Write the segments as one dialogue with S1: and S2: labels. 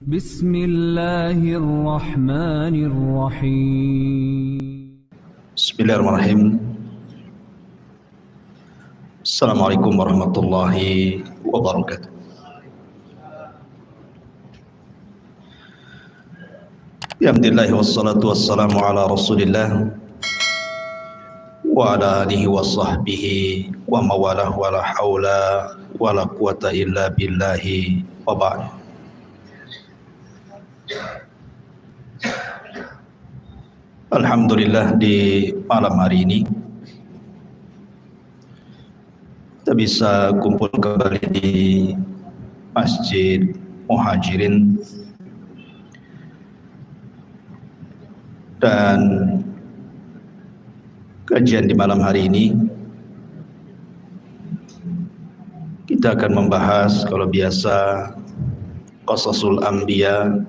S1: بسم الله الرحمن الرحيم.
S2: بسم الله الرحمن الرحيم. السلام عليكم ورحمة الله وبركاته. Alhamdulillah wassalatu wassalamu ala rasulillah wa ala alihi wa sahbihi wa mawalah wa la hawla wa la quwata illa billahi wa ba'd. Alhamdulillah, di malam hari ini kita bisa kumpul kembali di Masjid Muhajirin, dan kajian di malam hari ini kita akan membahas, kalau biasa, Qasasul Anbiya,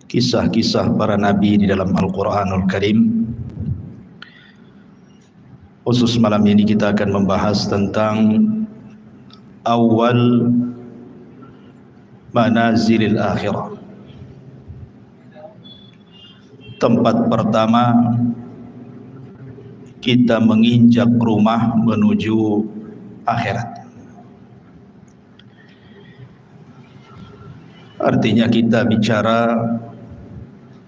S2: kisah-kisah para nabi di dalam Al-Quranul Karim. Khusus malam ini kita akan membahas tentang awal manazilil akhirah, tempat pertama kita menginjak rumah menuju akhirat. Artinya kita bicara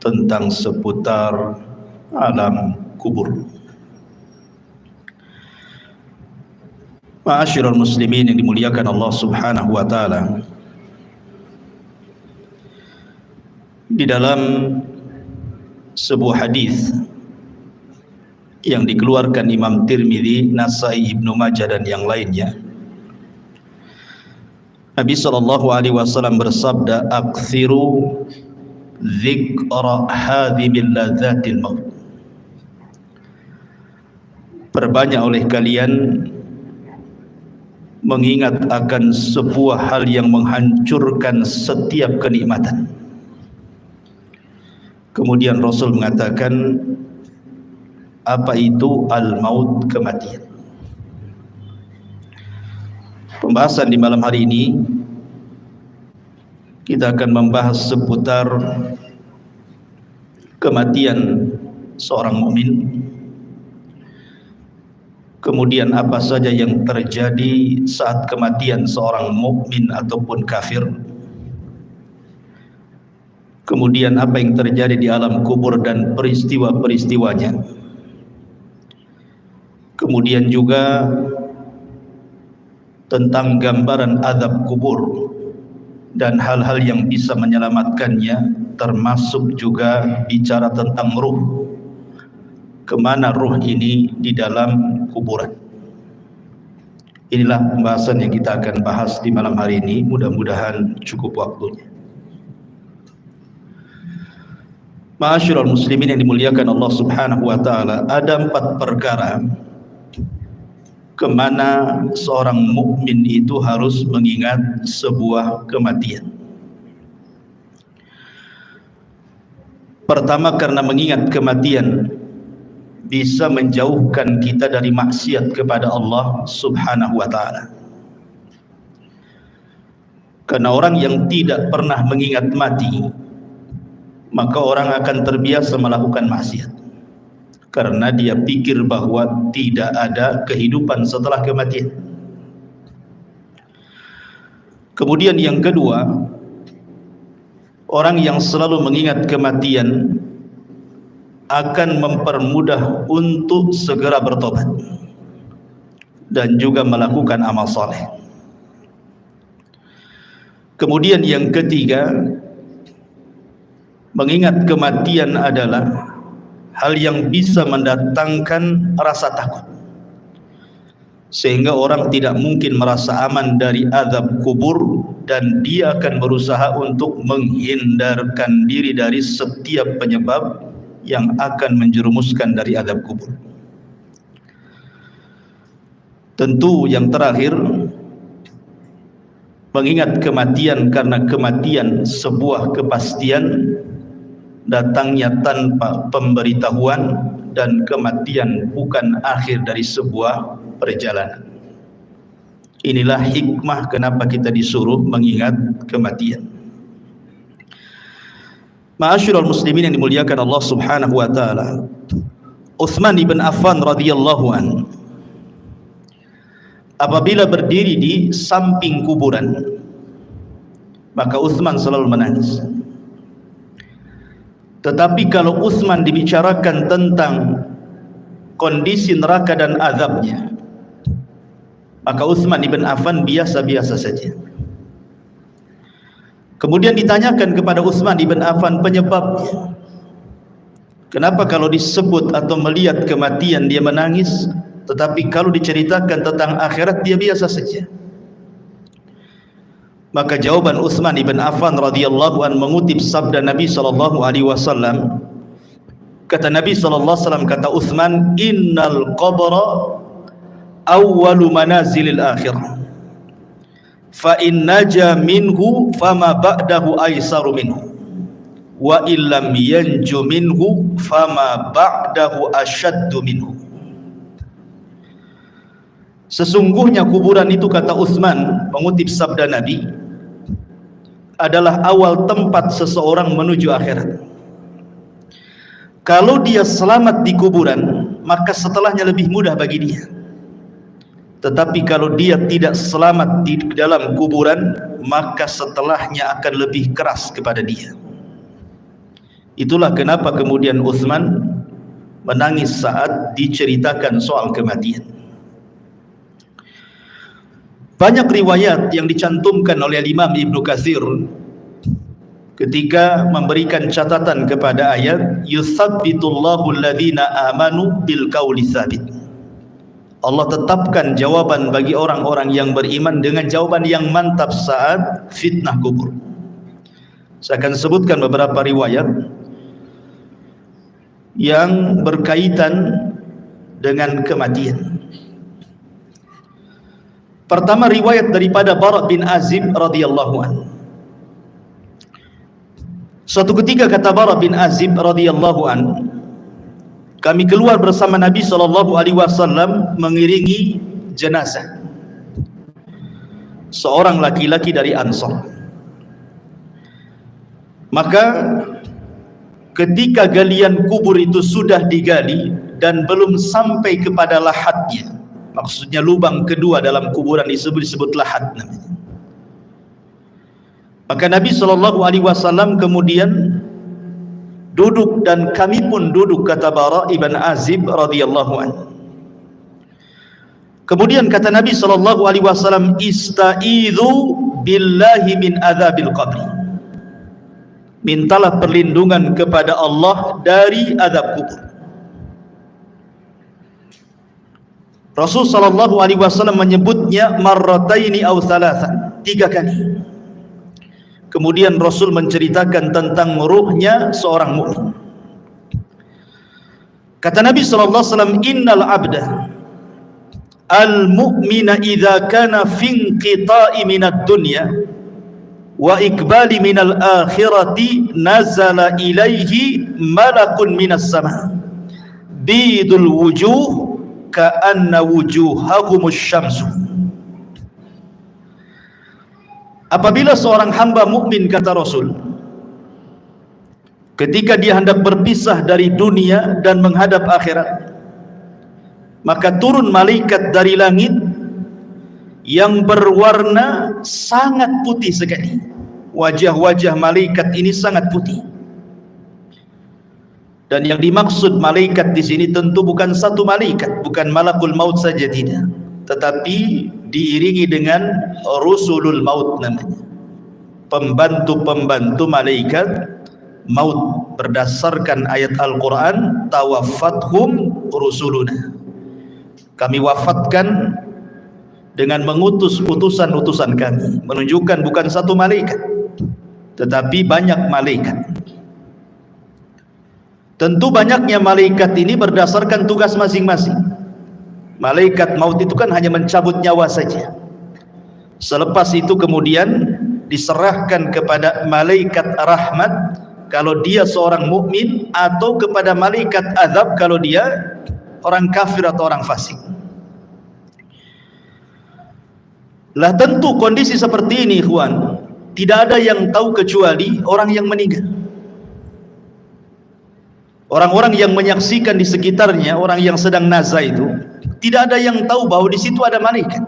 S2: tentang seputar alam kubur. Ma'asyiral muslimin yang dimuliakan Allah Subhanahu wa taala, di dalam sebuah hadis yang dikeluarkan Imam Tirmidzi, Nasai, Ibnu Majah dan yang lainnya, Nabi sallallahu alaihi wasallam bersabda, "Aktsiru dzikra hadhibil ladzatil maut." Perbanyak oleh kalian mengingat akan sebuah hal yang menghancurkan setiap kenikmatan. Kemudian Rasul mengatakan, apa itu al-maut, kematian. Pembahasan di malam hari ini kita akan membahas seputar kematian seorang mukmin. Kemudian apa saja yang terjadi saat kematian seorang mukmin ataupun kafir. Kemudian apa yang terjadi di alam kubur dan peristiwa-peristiwanya. Kemudian juga tentang gambaran azab kubur dan hal-hal yang bisa menyelamatkannya, termasuk juga bicara tentang ruh. Kemana ruh ini di dalam kuburan. Inilah pembahasan yang kita akan bahas di malam hari ini. Mudah-mudahan cukup waktunya. Ma'asyiral muslimin yang dimuliakan Allah Subhanahu wa taala, ada 4 perkara kemana seorang mukmin itu harus mengingat sebuah kematian. Pertama, karena mengingat kematian bisa menjauhkan kita dari maksiat kepada Allah Subhanahu wa taala. Karena orang yang tidak pernah mengingat mati, maka orang akan terbiasa melakukan maksiat, karena dia pikir bahwa tidak ada kehidupan setelah kematian. Kemudian yang kedua, orang yang selalu mengingat kematian akan mempermudah untuk segera bertobat dan juga melakukan amal saleh. Kemudian yang ketiga, mengingat kematian adalah hal yang bisa mendatangkan rasa takut, sehingga orang tidak mungkin merasa aman dari azab kubur, dan dia akan berusaha untuk menghindarkan diri dari setiap penyebab yang akan menjerumuskan dari azab kubur. Tentu yang terakhir, mengingat kematian karena kematian sebuah kepastian, datangnya tanpa pemberitahuan, dan kematian bukan akhir dari sebuah perjalanan. Inilah hikmah kenapa kita disuruh mengingat kematian. Ma'asyiral muslimin yang dimuliakan Allah Subhanahu wa taala, Utsman ibn Affan radhiyallahu an apabila berdiri di samping kuburan, maka Utsman selalu menangis. Tetapi kalau Utsman dibicarakan tentang kondisi neraka dan azabnya, maka Utsman ibn Affan biasa-biasa saja. Kemudian ditanyakan kepada Utsman ibn Affan penyebabnya. Kenapa kalau disebut atau melihat kematian dia menangis, tetapi kalau diceritakan tentang akhirat dia biasa saja? Maka jawaban Utsman ibn Affan radhiyallahu an mengutip sabda Nabi sallallahu alaihi wasallam. Kata Nabi sallallahu alaihi wasallam, kata Utsman, "Innal qabra awwalu manazilil akhirah. Fa in naja minhu fama ba'dahu aisaru minhu wa illam yanju minhu fama ba'dahu asyaddu minhu." Sesungguhnya kuburan itu, kata Utsman mengutip sabda Nabi, adalah awal tempat seseorang menuju akhirat. Kalau dia selamat di kuburan, maka setelahnya lebih mudah bagi dia. Tetapi kalau dia tidak selamat di dalam kuburan, maka setelahnya akan lebih keras kepada dia. Itulah kenapa kemudian Utsman menangis saat diceritakan soal kematian. Banyak riwayat yang dicantumkan oleh Imam Ibnu Katsir ketika memberikan catatan kepada ayat yutsabbitullahu alladhina amanu bil qauli tsabit. Allah tetapkan jawaban bagi orang-orang yang beriman dengan jawaban yang mantap saat fitnah kubur. Saya akan sebutkan beberapa riwayat yang berkaitan dengan kematian. Pertama, riwayat daripada Bara bin Azib radhiyallahu anhu. Suatu ketika kata Bara bin Azib radhiyallahu anhu, kami keluar bersama Nabi SAW mengiringi jenazah seorang laki-laki dari Ansar. Maka ketika galian kubur itu sudah digali dan belum sampai kepada lahatnya, maksudnya lubang kedua dalam kuburan disebut lahat namanya, maka Nabi SAW kemudian duduk dan kami pun duduk, kata Bara ibn Azib radhiyallahu anhu. Kemudian kata Nabi SAW, "Ista'idzu billahi min adzabil qabr." Mintalah perlindungan kepada Allah dari azab kubur. Rasul SAW menyebutnya marrataini aw thalathan, 3 kali. Kemudian Rasul menceritakan tentang ruhnya seorang mukmin. Kata Nabi SAW, "Innal abda al-mu'mina idza kana fi inqita'i minad dunya wa iqbali minal akhirati nazala ilaihi malakun minas sama bidul wujuh ka'anna wujuhahumus syamsu." Apabila seorang hamba mukmin, kata Rasul, ketika dia hendak berpisah dari dunia dan menghadap akhirat, maka turun malaikat dari langit yang berwarna sangat putih sekali. Wajah-wajah malaikat ini sangat putih. Dan yang dimaksud malaikat di sini tentu bukan satu malaikat, bukan malakul maut saja, tidak, tetapi diiringi dengan rusulul maut namanya, pembantu-pembantu malaikat maut, berdasarkan ayat Al-Quran, tawaffathum rusuluna, kami wafatkan dengan mengutus utusan-utusan kami, menunjukkan bukan satu malaikat tetapi banyak malaikat. Tentu banyaknya malaikat ini berdasarkan tugas masing-masing. Malaikat maut itu kan hanya mencabut nyawa saja. Selepas itu kemudian diserahkan kepada malaikat rahmat kalau dia seorang mukmin, atau kepada malaikat azab kalau dia orang kafir atau orang fasik. Lah tentu kondisi seperti ini, ikhwan, tidak ada yang tahu kecuali orang yang meninggal. Orang-orang yang menyaksikan di sekitarnya, orang yang sedang nazah itu, tidak ada yang tahu bahwa di situ ada malaikat.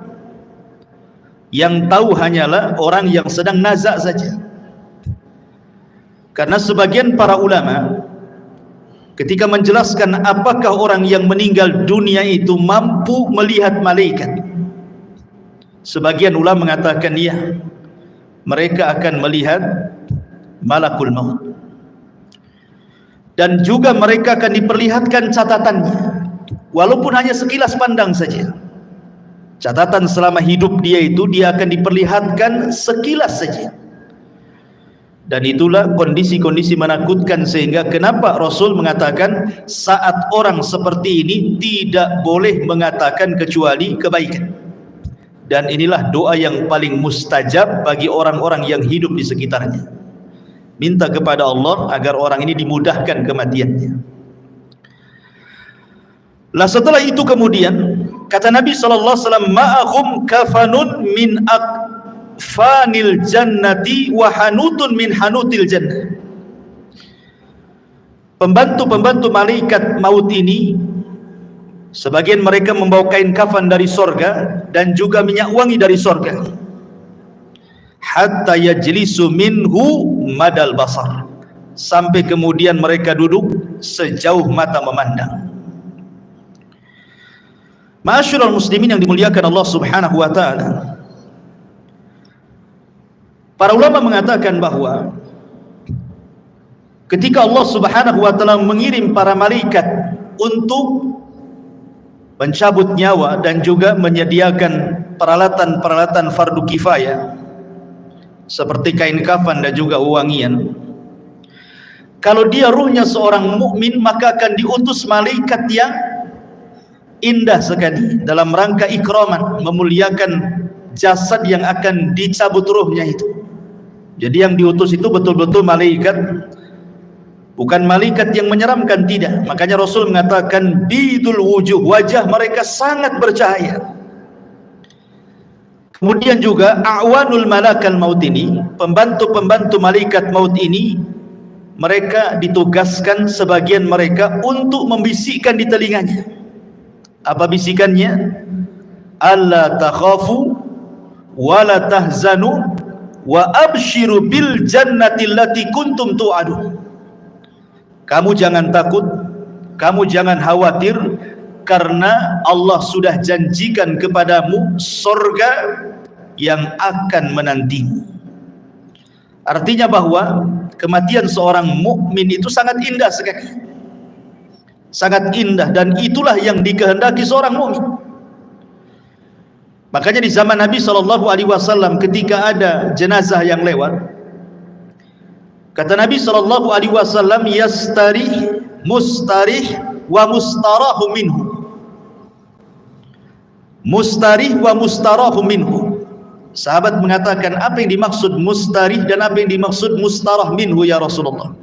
S2: Yang tahu hanyalah orang yang sedang nazah saja. Karena sebagian para ulama ketika menjelaskan apakah orang yang meninggal dunia itu mampu melihat malaikat, sebagian ulama mengatakan ya, mereka akan melihat malakul maut. Dan juga mereka akan diperlihatkan catatannya, walaupun hanya sekilas pandang saja. Catatan selama hidup dia itu dia akan diperlihatkan sekilas saja. Dan itulah kondisi-kondisi menakutkan, sehingga kenapa Rasul mengatakan saat orang seperti ini tidak boleh mengatakan kecuali kebaikan. Dan inilah doa yang paling mustajab bagi orang-orang yang hidup di sekitarnya. Minta kepada Allah agar orang ini dimudahkan kematiannya. Lah setelah itu kemudian kata Nabi SAW, ma'ahum kafanun min akfanil jannati wa hanutun min hanutil jannah. Pembantu-pembantu malaikat maut ini, sebagian mereka membawa kain kafan dari sorga dan juga minyak wangi dari sorga. Hatta yajlisu minhu madal basar, sampai kemudian mereka duduk sejauh mata memandang. Ma'asyiral muslimin yang dimuliakan Allah Subhanahu wa taala, para ulama mengatakan bahwa ketika Allah Subhanahu wa taala mengirim para malaikat untuk mencabut nyawa dan juga menyediakan peralatan-peralatan fardu kifayah seperti kain kafan dan juga wewangian, kalau dia ruhnya seorang mukmin maka akan diutus malaikat yang indah sekali dalam rangka ikraman, memuliakan jasad yang akan dicabut ruhnya itu. Jadi yang diutus itu betul-betul malaikat, bukan malaikat yang menyeramkan, tidak. Makanya Rasul mengatakan bidul wujuh, wajah mereka sangat bercahaya. Kemudian juga a'wanul malakal maut ini, pembantu-pembantu malaikat maut ini, mereka ditugaskan sebagian mereka untuk membisikkan di telinganya. Apa bisikannya? Alla takhafu wa la tahzanu wa abshiru bil jannati allati kuntum tu'adun. Kamu jangan takut, kamu jangan khawatir, karena Allah sudah janjikan kepadamu surga yang akan menantimu. Artinya bahwa kematian seorang mukmin itu sangat indah sekali, sangat indah, dan itulah yang dikehendaki seorang mukmin. Makanya di zaman Nabi SAW ketika ada jenazah yang lewat, kata Nabi SAW, yastarih mustarih wa mustarahu minhu. Mustarih wa mustarahu minhu. Sahabat mengatakan, apa yang dimaksud mustarih dan apa yang dimaksud mustarah minhu ya Rasulullah?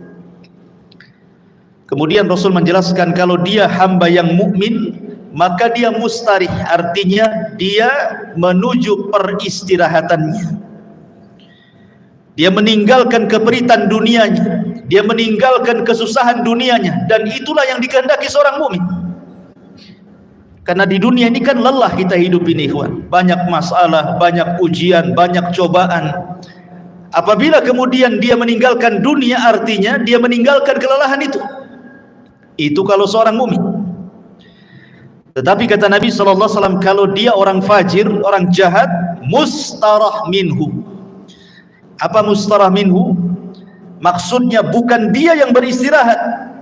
S2: Kemudian Rasul menjelaskan, kalau dia hamba yang mukmin maka dia mustarih, artinya dia menuju peristirahatannya. Dia meninggalkan keperitan dunianya, dia meninggalkan kesusahan dunianya, dan itulah yang dikehendaki seorang mukmin. Karena di dunia ini kan lelah kita hidup ini, ikhwan. Banyak masalah, banyak ujian, banyak cobaan. Apabila kemudian dia meninggalkan dunia, artinya dia meninggalkan kelelahan itu. Itu kalau seorang mukmin. Tetapi kata Nabi SAW, kalau dia orang fajir, orang jahat, mustarah minhu. Apa mustarah minhu? Maksudnya bukan dia yang beristirahat,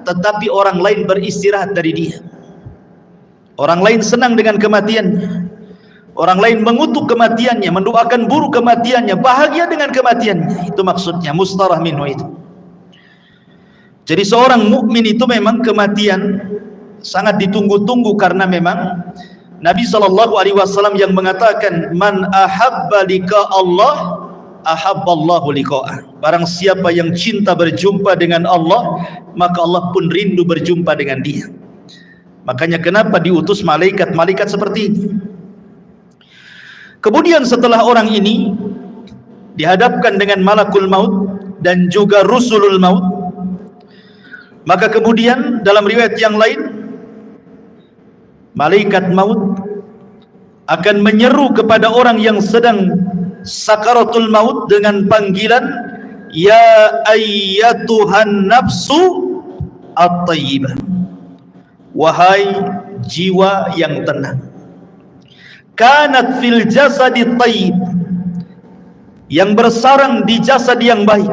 S2: tetapi orang lain beristirahat dari dia. Orang lain senang dengan kematiannya, orang lain mengutuk kematiannya, mendoakan buruk kematiannya, bahagia dengan kematiannya. Itu maksudnya mustarah minhu itu. Jadi seorang mukmin itu memang kematian sangat ditunggu-tunggu, karena memang Nabi SAW yang mengatakan, man ahabba liqa Allah ahabballahu liqa'ah. Barang siapa yang cinta berjumpa dengan Allah, maka Allah pun rindu berjumpa dengan dia. Makanya kenapa diutus malaikat-malaikat seperti ini. Kemudian setelah orang ini dihadapkan dengan malakul maut dan juga rusulul maut, Maka kemudian dalam riwayat yang lain, malaikat maut akan menyeru kepada orang yang sedang sakaratul maut dengan panggilan, ya ayyatuhan nafsu at-tayyibah, wahai jiwa yang tenang, kanat fil jasadi tayyib, yang bersarang di jasad yang baik,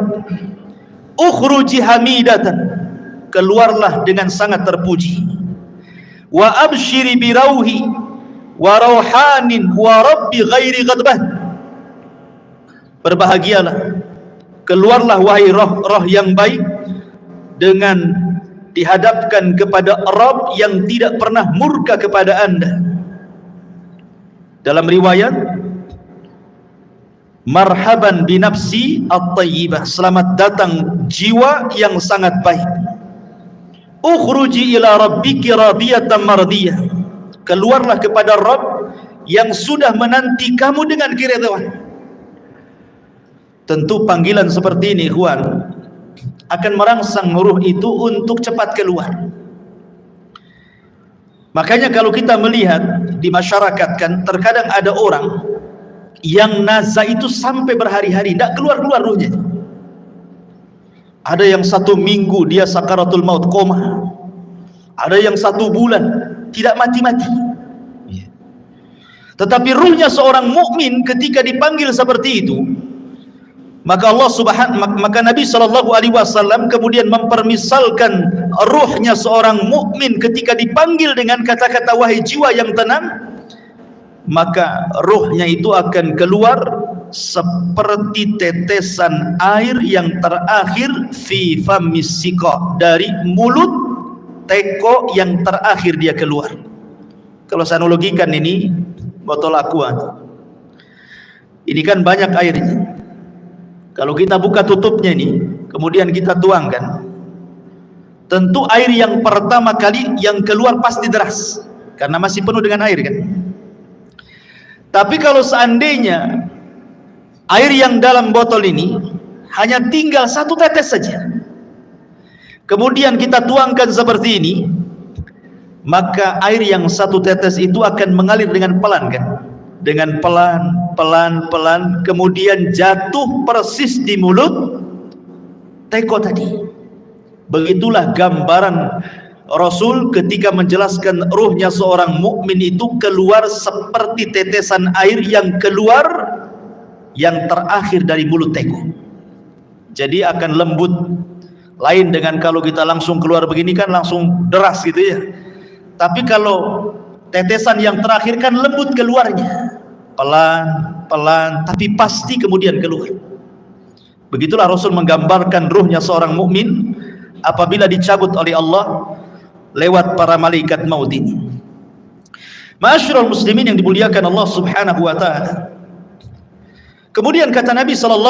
S2: ukhruji hamidatan, keluarlah dengan sangat terpuji, wa abshiri birauhi wa rauhanin wa rabbi ghairi ghadban, berbahagialah, keluarlah wahai roh-roh yang baik dengan dihadapkan kepada Rabb yang tidak pernah murka kepada anda. Dalam riwayat, marhaban binafsi at-tayyibah, selamat datang jiwa yang sangat baik, ukhruji ila rabbiki radiyatan mardiyah, keluarlah kepada Rabb yang sudah menanti kamu dengan keridhaan. Tentu panggilan seperti ini, ikhwan, akan merangsang ruh itu untuk cepat keluar. Makanya kalau kita melihat di masyarakat kan, terkadang ada orang yang nazar itu sampai berhari-hari tidak keluar-keluar ruhnya. Ada yang 1 minggu dia sakaratul maut, koma. Ada yang 1 bulan tidak mati-mati. Tetapi ruhnya seorang mukmin ketika dipanggil seperti itu, maka Nabi SAW kemudian mempermisalkan ruhnya seorang mukmin ketika dipanggil dengan kata-kata wahai jiwa yang tenang, maka ruhnya itu akan keluar seperti tetesan air yang terakhir fi famis siqa, dari mulut teko yang terakhir dia keluar. Kalau saya analogikan ini botol aqua, ini kan banyak airnya. Kalau kita buka tutupnya ini, kemudian kita tuangkan, tentu air yang pertama kali yang keluar pasti deras, karena masih penuh dengan air kan. Tapi kalau seandainya air yang dalam botol ini hanya tinggal 1 tetes saja, kemudian kita tuangkan seperti ini, maka air yang 1 tetes itu akan mengalir dengan pelan kan, dengan pelan, kemudian jatuh persis di mulut teko tadi. Begitulah gambaran Rasul ketika menjelaskan ruhnya seorang mukmin itu keluar seperti tetesan air yang keluar yang terakhir dari mulut teko. Jadi akan lembut, lain dengan kalau kita langsung keluar begini kan langsung deras gitu ya. Tapi kalau tetesan yang terakhir kan lembut keluarnya, pelan, tapi pasti kemudian keluar. Begitulah Rasul menggambarkan ruhnya seorang mukmin apabila dicabut oleh Allah lewat para malaikat maut ini. Ma'asyiral muslimin yang dimuliakan Allah Subhanahu wa taala. Kemudian kata Nabi SAW,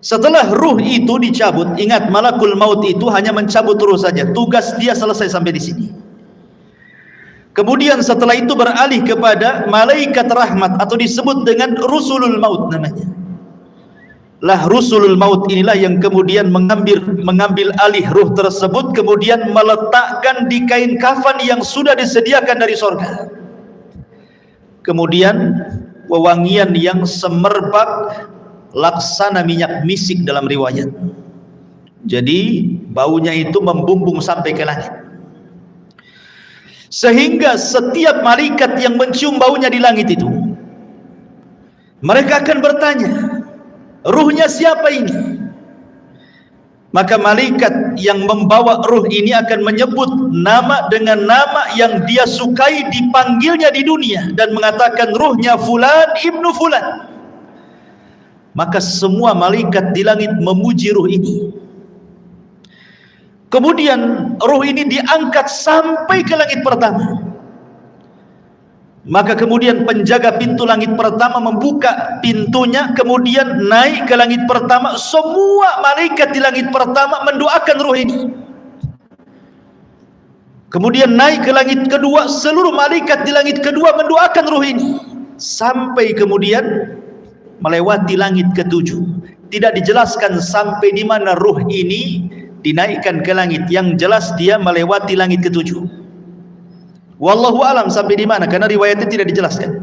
S2: setelah ruh itu dicabut, ingat malakul maut itu hanya mencabut ruh saja, tugas dia selesai sampai di sini. Kemudian setelah itu beralih kepada malaikat rahmat atau disebut dengan rusulul maut namanya. Lah rusulul maut inilah yang kemudian mengambil alih ruh tersebut, kemudian meletakkan di kain kafan yang sudah disediakan dari sorga. Kemudian wewangian yang semerbak laksana minyak misik dalam riwayat. Jadi baunya itu membumbung sampai ke langit, sehingga setiap malaikat yang mencium baunya di langit itu, mereka akan bertanya, ruhnya siapa ini? Maka malaikat yang membawa ruh ini akan menyebut nama dengan nama yang dia sukai dipanggilnya di dunia dan mengatakan ruhnya fulan ibnu fulan. Maka semua malaikat di langit memuji ruh ini. Kemudian ruh ini diangkat sampai ke langit pertama. Maka kemudian penjaga pintu langit pertama membuka pintunya, kemudian naik ke langit pertama. Semua malaikat di langit pertama mendoakan ruh ini. Kemudian naik ke langit kedua, seluruh malaikat di langit kedua mendoakan ruh ini, sampai kemudian melewati langit ketujuh. Tidak dijelaskan sampai di mana ruh ini dinaikkan ke langit. Yang jelas dia melewati langit ketujuh. Wallahu alam sampai di mana, karena riwayatnya tidak dijelaskan.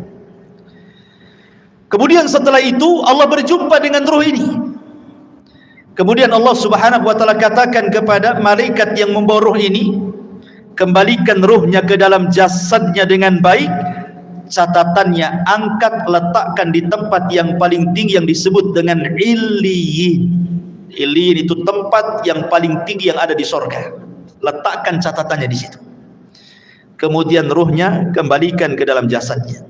S2: Kemudian setelah itu Allah berjumpa dengan ruh ini. Kemudian Allah Subhanahu wa taala katakan kepada malaikat yang membawa ruh ini, kembalikan ruhnya ke dalam jasadnya dengan baik. Catatannya, angkat, letakkan di tempat yang paling tinggi yang disebut dengan Illiyin. Illiyin itu tempat yang paling tinggi yang ada di sorga. Letakkan catatannya di situ. Kemudian ruhnya kembalikan ke dalam jasadnya.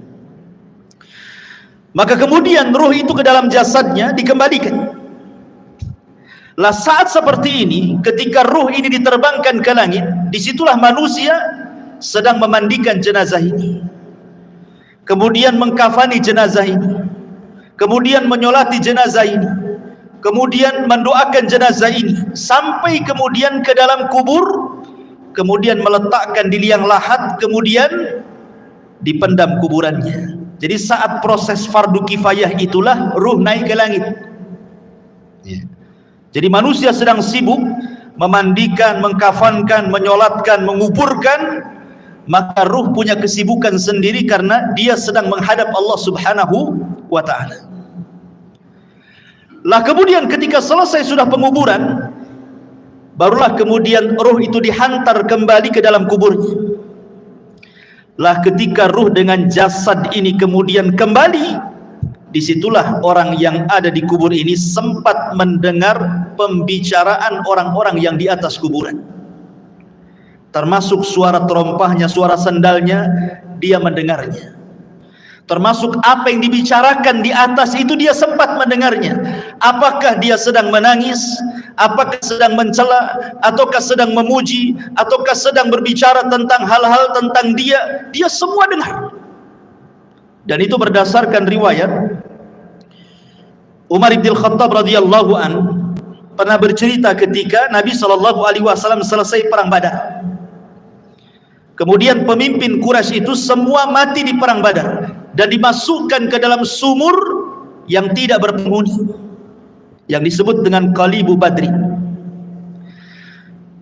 S2: Maka kemudian ruh itu ke dalam jasadnya dikembalikan. Lah saat seperti ini, ketika ruh ini diterbangkan ke langit, disitulah manusia sedang memandikan jenazah ini, kemudian mengkafani jenazah ini, kemudian menyolati jenazah ini, kemudian mendoakan jenazah ini, sampai kemudian ke dalam kubur, kemudian meletakkan di liang lahat, kemudian dipendam kuburannya. Jadi saat proses fardu kifayah itulah ruh naik ke langit. Jadi manusia sedang sibuk memandikan, mengkafankan, menyolatkan, menguburkan, maka ruh punya kesibukan sendiri karena dia sedang menghadap Allah Subhanahu wa ta'ala. Lah kemudian ketika selesai sudah penguburan, barulah kemudian ruh itu dihantar kembali ke dalam kuburnya. Lah ketika ruh dengan jasad ini kemudian kembali, disitulah orang yang ada di kubur ini sempat mendengar pembicaraan orang-orang yang di atas kuburan, termasuk suara terompahnya, suara sandalnya, dia mendengarnya. Termasuk apa yang dibicarakan di atas itu dia sempat mendengarnya. Apakah dia sedang menangis, apakah sedang mencela, ataukah sedang memuji, ataukah sedang berbicara tentang hal-hal tentang dia semua dengar. Dan itu berdasarkan riwayat Umar bin Khattab radhiyallahu an pernah bercerita ketika Nabi SAW selesai perang Badar. Kemudian pemimpin Quraisy itu semua mati di perang Badar dan dimasukkan ke dalam sumur yang tidak berpenghuni, yang disebut dengan Qalibu Badri.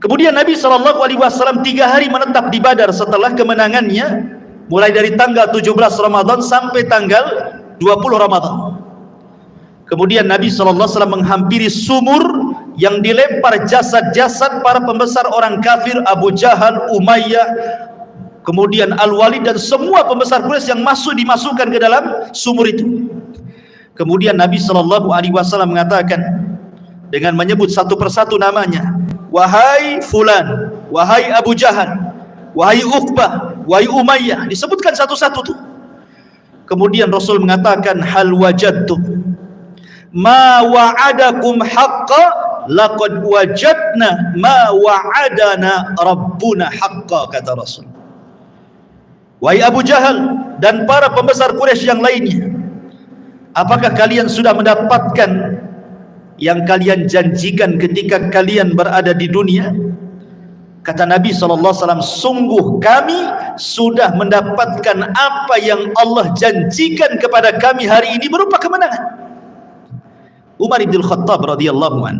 S2: Kemudian Nabi SAW 3 hari menetap di Badar setelah kemenangannya, mulai dari tanggal 17 Ramadan sampai tanggal 20 Ramadan. Kemudian Nabi SAW menghampiri sumur yang dilempar jasad-jasad para pembesar orang kafir, Abu Jahal, Umayyah, kemudian Al-Walid dan semua pembesar Quraisy yang dimasukkan ke dalam sumur itu. Kemudian Nabi SAW mengatakan dengan menyebut satu persatu namanya, wahai fulan, wahai Abu Jahal, wahai Uqbah, wahai Umayyah, disebutkan satu-satu tuh. Kemudian Rasul mengatakan, hal wajadtum ma wa'adakum haqqa laqad wajadna ma wa'adana rabbuna haqqa, kata Rasul. Wahai Abu Jahal dan para pembesar Quraisy yang lainnya, apakah kalian sudah mendapatkan yang kalian janjikan ketika kalian berada di dunia? Kata Nabi SAW, sungguh kami sudah mendapatkan apa yang Allah janjikan kepada kami hari ini berupa kemenangan. Umar bin Khattab radhiyallahu an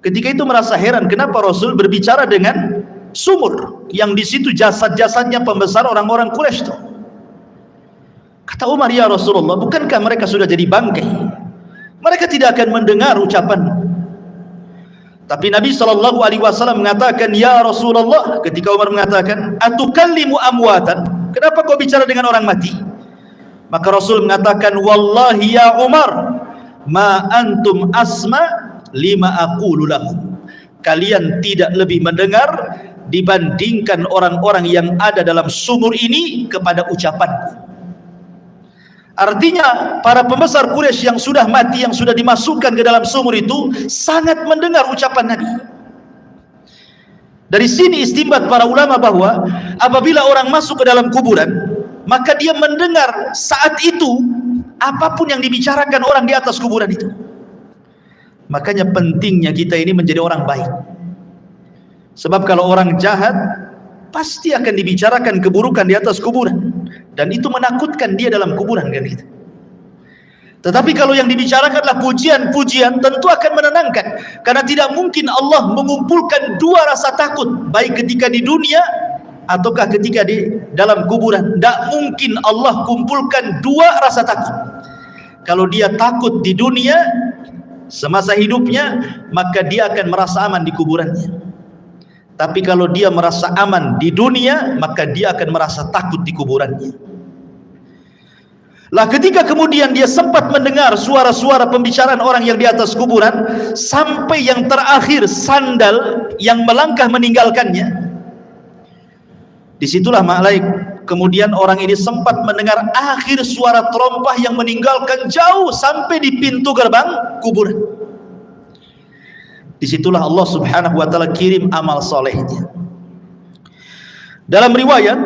S2: ketika itu merasa heran kenapa Rasul berbicara dengan sumur yang di situ jasad-jasadnya pembesar orang-orang Quraisy itu. Kata Umar, ya Rasulullah, bukankah mereka sudah jadi bangkai? Mereka tidak akan mendengar ucapan. Tapi Nabi SAW mengatakan, ya Rasulullah, ketika Umar mengatakan, atukallimu amwatan, kenapa kau bicara dengan orang mati? Maka Rasul mengatakan, wallahi ya Umar, ma antum asma lima aqulu lahum, kalian tidak lebih mendengar dibandingkan orang-orang yang ada dalam sumur ini kepada ucapanku. Artinya para pembesar Quraisy yang sudah mati, yang sudah dimasukkan ke dalam sumur itu sangat mendengar ucapan Nabi. Dari sini istinbat para ulama bahwa apabila orang masuk ke dalam kuburan, maka dia mendengar saat itu apapun yang dibicarakan orang di atas kuburan itu. Makanya pentingnya kita ini menjadi orang baik. Sebab kalau orang jahat pasti akan dibicarakan keburukan di atas kuburan, dan itu menakutkan dia dalam kuburan kan gitu. Tetapi kalau yang dibicarakanlah pujian-pujian, tentu akan menenangkan. Karena tidak mungkin Allah mengumpulkan dua rasa takut, baik ketika di dunia ataukah ketika di dalam kuburan. Tidak mungkin Allah kumpulkan dua rasa takut. Kalau dia takut di dunia semasa hidupnya, maka dia akan merasa aman di kuburannya. Tapi kalau dia merasa aman di dunia, maka dia akan merasa takut di kuburannya. Lah ketika kemudian dia sempat mendengar suara-suara pembicaraan orang yang di atas kuburan, sampai yang terakhir sandal yang melangkah meninggalkannya, disitulah kemudian orang ini sempat mendengar akhir suara terompah yang meninggalkan jauh sampai di pintu gerbang kuburan. Disitulah Allah subhanahu wa ta'ala kirim amal solehnya. Dalam riwayat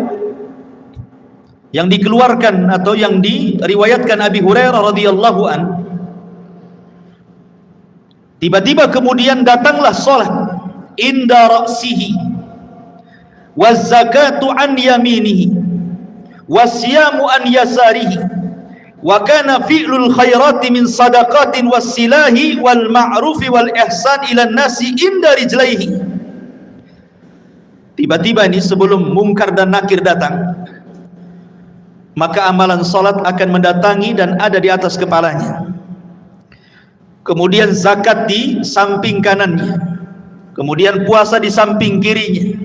S2: yang dikeluarkan atau yang diriwayatkan Abi Hurairah radhiyallahu an, tiba-tiba kemudian datanglah salat inda ra'sihi waz zakatu an yaminihi wasyamu an yasarihi wa kana fi'lul khairati min sadaqatin wassilahi wal ma'rufi wal ihsan ila nasi inda rijlaihi. Tiba-tiba ini sebelum mungkar dan nakir datang, maka amalan salat akan mendatangi dan ada di atas kepalanya. Kemudian zakat di samping kanannya, kemudian puasa di samping kirinya,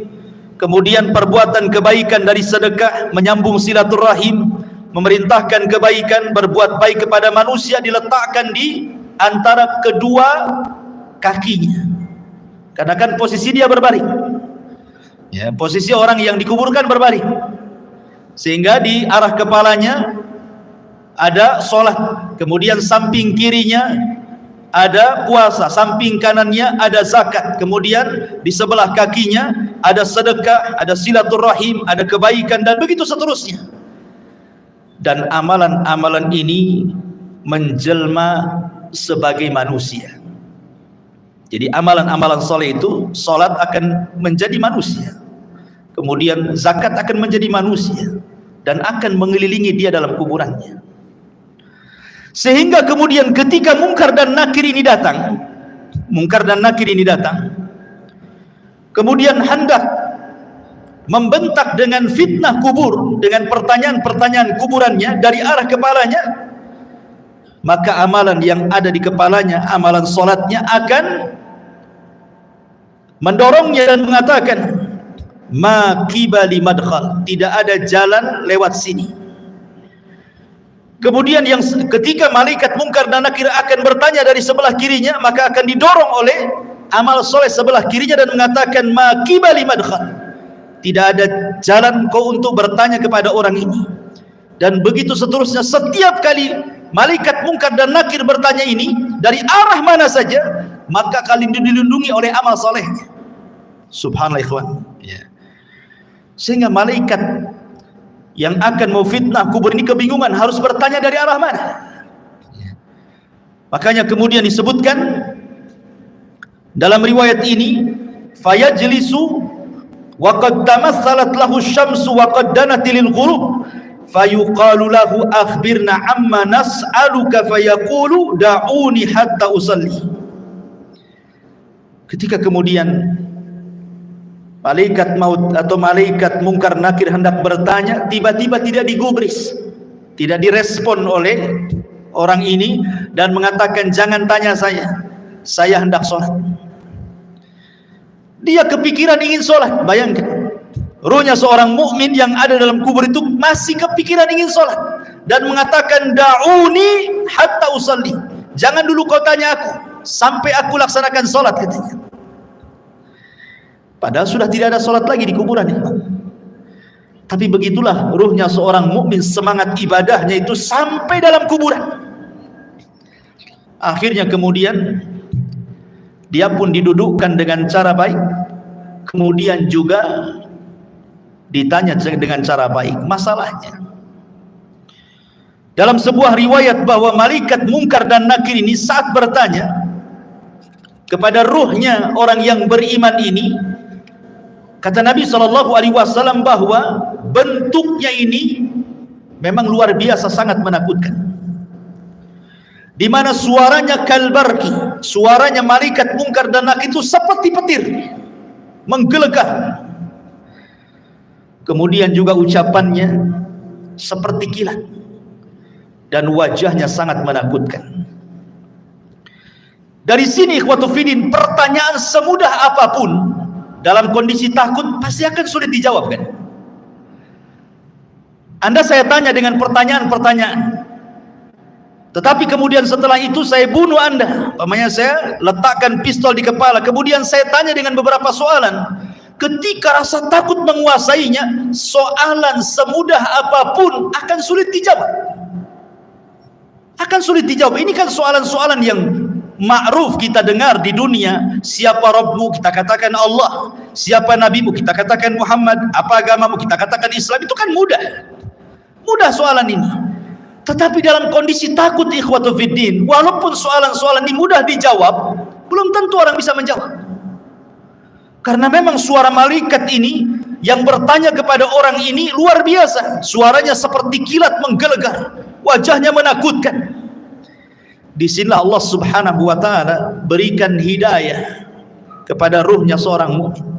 S2: kemudian perbuatan kebaikan dari sedekah, menyambung silaturahim, memerintahkan kebaikan, berbuat baik kepada manusia diletakkan di antara kedua kakinya. Karena kan posisi dia berbaring. Ya, posisi orang yang dikuburkan berbaring. Sehingga di arah kepalanya ada sholat, kemudian samping kirinya ada puasa, samping kanannya ada zakat, kemudian di sebelah kakinya ada sedekah, ada silaturahim, ada kebaikan, dan begitu seterusnya. Dan amalan-amalan ini menjelma sebagai manusia. Jadi amalan-amalan soleh itu, sholat akan menjadi manusia, kemudian zakat akan menjadi manusia dan akan mengelilingi dia dalam kuburannya. Sehingga kemudian ketika mungkar dan nakir ini datang, kemudian hendak membentak dengan fitnah kubur, dengan pertanyaan-pertanyaan kuburannya dari arah kepalanya, maka amalan yang ada di kepalanya, amalan solatnya akan mendorongnya dan mengatakan, ma qibali madkhal, tidak ada jalan lewat sini. Kemudian yang ketika malaikat mungkar dan nakir akan bertanya dari sebelah kirinya, maka akan didorong oleh amal soleh sebelah kirinya dan mengatakan, ma qibali madkhal, tidak ada jalan kau untuk bertanya kepada orang ini. Dan begitu seterusnya, setiap kali malaikat mungkar dan nakir bertanya ini dari arah mana saja, maka kalian dilindungi oleh amal solehnya. Subhanallah ikhwan. Ya. Sehingga malaikat yang akan memfitnah kubur ini kebingungan harus bertanya dari arah mana. Ya. Makanya kemudian disebutkan dalam riwayat ini, fayajlisu wa qad tamassalat lahu syamsu wa qad danat lil ghurub fayuqalu lahu akhbirna amma nas'aluka fayaqulu da'uni hatta usalli. Ketika kemudian malaikat maut atau malaikat mungkar nakir hendak bertanya, tiba-tiba tidak digubris, tidak direspon oleh orang ini dan mengatakan, jangan tanya saya hendak sholat. Dia kepikiran ingin sholat. Bayangkan, ruhnya seorang mukmin yang ada dalam kubur itu masih kepikiran ingin sholat dan mengatakan, da'uni hatta usalli, jangan dulu kau tanya aku sampai aku laksanakan sholat, katanya. Padahal sudah tidak ada sholat lagi di kuburan ya. Tapi begitulah ruhnya seorang mukmin, semangat ibadahnya itu sampai dalam kuburan. Akhirnya kemudian dia pun didudukkan dengan cara baik, kemudian juga ditanya dengan cara baik masalahnya. Dalam sebuah riwayat bahwa malaikat mungkar dan nakir ini saat bertanya kepada ruhnya orang yang beriman ini, kata Nabi SAW bahwa bentuknya ini memang luar biasa, sangat menakutkan. di mana suaranya kalbarki, suaranya malaikat mungkar dan nakir itu seperti petir, menggelegar. Kemudian juga ucapannya seperti kilat dan wajahnya sangat menakutkan. Dari sini ikhwatu fiddin, pertanyaan semudah apapun dalam kondisi takut pasti akan sulit dijawab kan? Anda saya tanya dengan pertanyaan-pertanyaan, tetapi kemudian setelah itu saya bunuh Anda, umpamanya saya letakkan pistol di kepala, kemudian saya tanya dengan beberapa soalan. Ketika rasa takut menguasainya, soalan semudah apapun akan sulit dijawab. Akan sulit dijawab. Ini kan soalan-soalan yang ma'ruf kita dengar di dunia. Siapa Rabbmu? Kita katakan Allah. Siapa Nabimu? Kita katakan Muhammad. Apa agamamu? Kita katakan Islam. Itu kan mudah. Mudah soalan ini. Tetapi dalam kondisi takut ikhwatu fiddin, walaupun soalan-soalan ini mudah dijawab, belum tentu orang bisa menjawab. Karena memang suara malaikat ini yang bertanya kepada orang ini luar biasa. Suaranya seperti kilat menggelegar, wajahnya menakutkan. Disinilah Allah subhanahu wa ta'ala berikan hidayah kepada ruhnya seorang mukmin,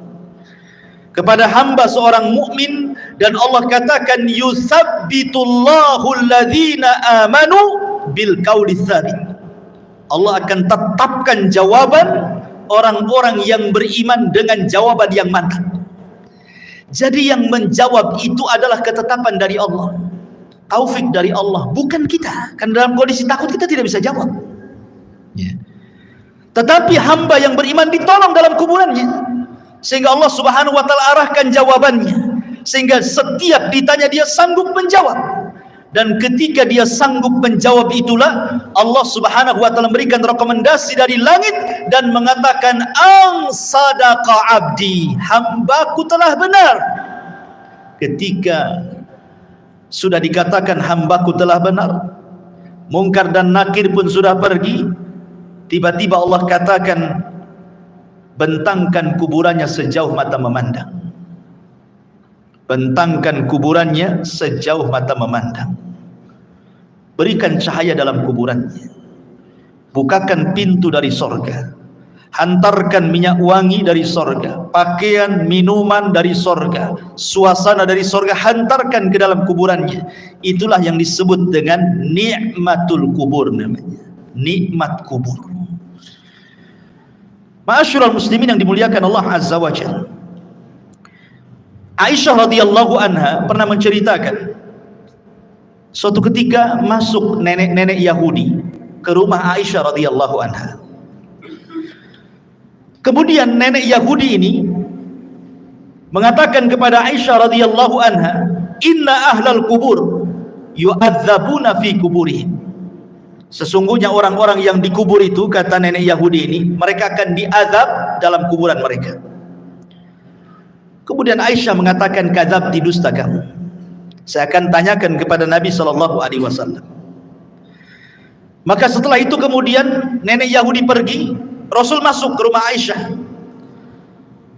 S2: kepada hamba seorang mukmin, dan Allah katakan yutsabbitullahu alladhina amanu bil qauli tsabit. Allah akan tetapkan jawaban orang-orang yang beriman dengan jawaban yang mantap. Jadi yang menjawab itu adalah ketetapan dari Allah, taufik dari Allah, bukan kita. Karena dalam kondisi takut kita tidak bisa jawab ya. Tetapi hamba yang beriman ditolong dalam kuburannya, sehingga Allah subhanahu wa ta'ala arahkan jawabannya, sehingga setiap ditanya dia sanggup menjawab. Dan ketika dia sanggup menjawab itulah Allah subhanahu wa ta'ala memberikan rekomendasi dari langit dan mengatakan ang sadaqa abdi, hambaku telah benar. Ketika sudah dikatakan hambaku telah benar, mungkar dan nakir pun sudah pergi, tiba-tiba Allah katakan bentangkan kuburannya sejauh mata memandang. Bentangkan kuburannya sejauh mata memandang. Berikan cahaya dalam kuburannya. Bukakan pintu dari sorga. Hantarkan minyak wangi dari sorga, pakaian, minuman dari sorga, suasana dari sorga, hantarkan ke dalam kuburannya. Itulah yang disebut dengan nikmatul kubur namanya. Nikmat kubur. Ma'asyiral muslimin yang dimuliakan Allah Azza wa Jalla. Aisyah radhiyallahu anha pernah menceritakan suatu ketika masuk nenek-nenek Yahudi ke rumah Aisyah radhiyallahu anha. Kemudian nenek Yahudi ini mengatakan kepada Aisyah radhiyallahu anha, "Inna ahlal kubur yu'adzabuna fi kuburihim." Sesungguhnya orang-orang yang dikubur itu, kata nenek Yahudi ini, mereka akan diazab dalam kuburan mereka. Kemudian Aisyah mengatakan, "Kadzab, didusta kamu. Saya akan tanyakan kepada Nabi SAW." Maka setelah itu kemudian nenek Yahudi pergi, Rasul masuk ke rumah Aisyah.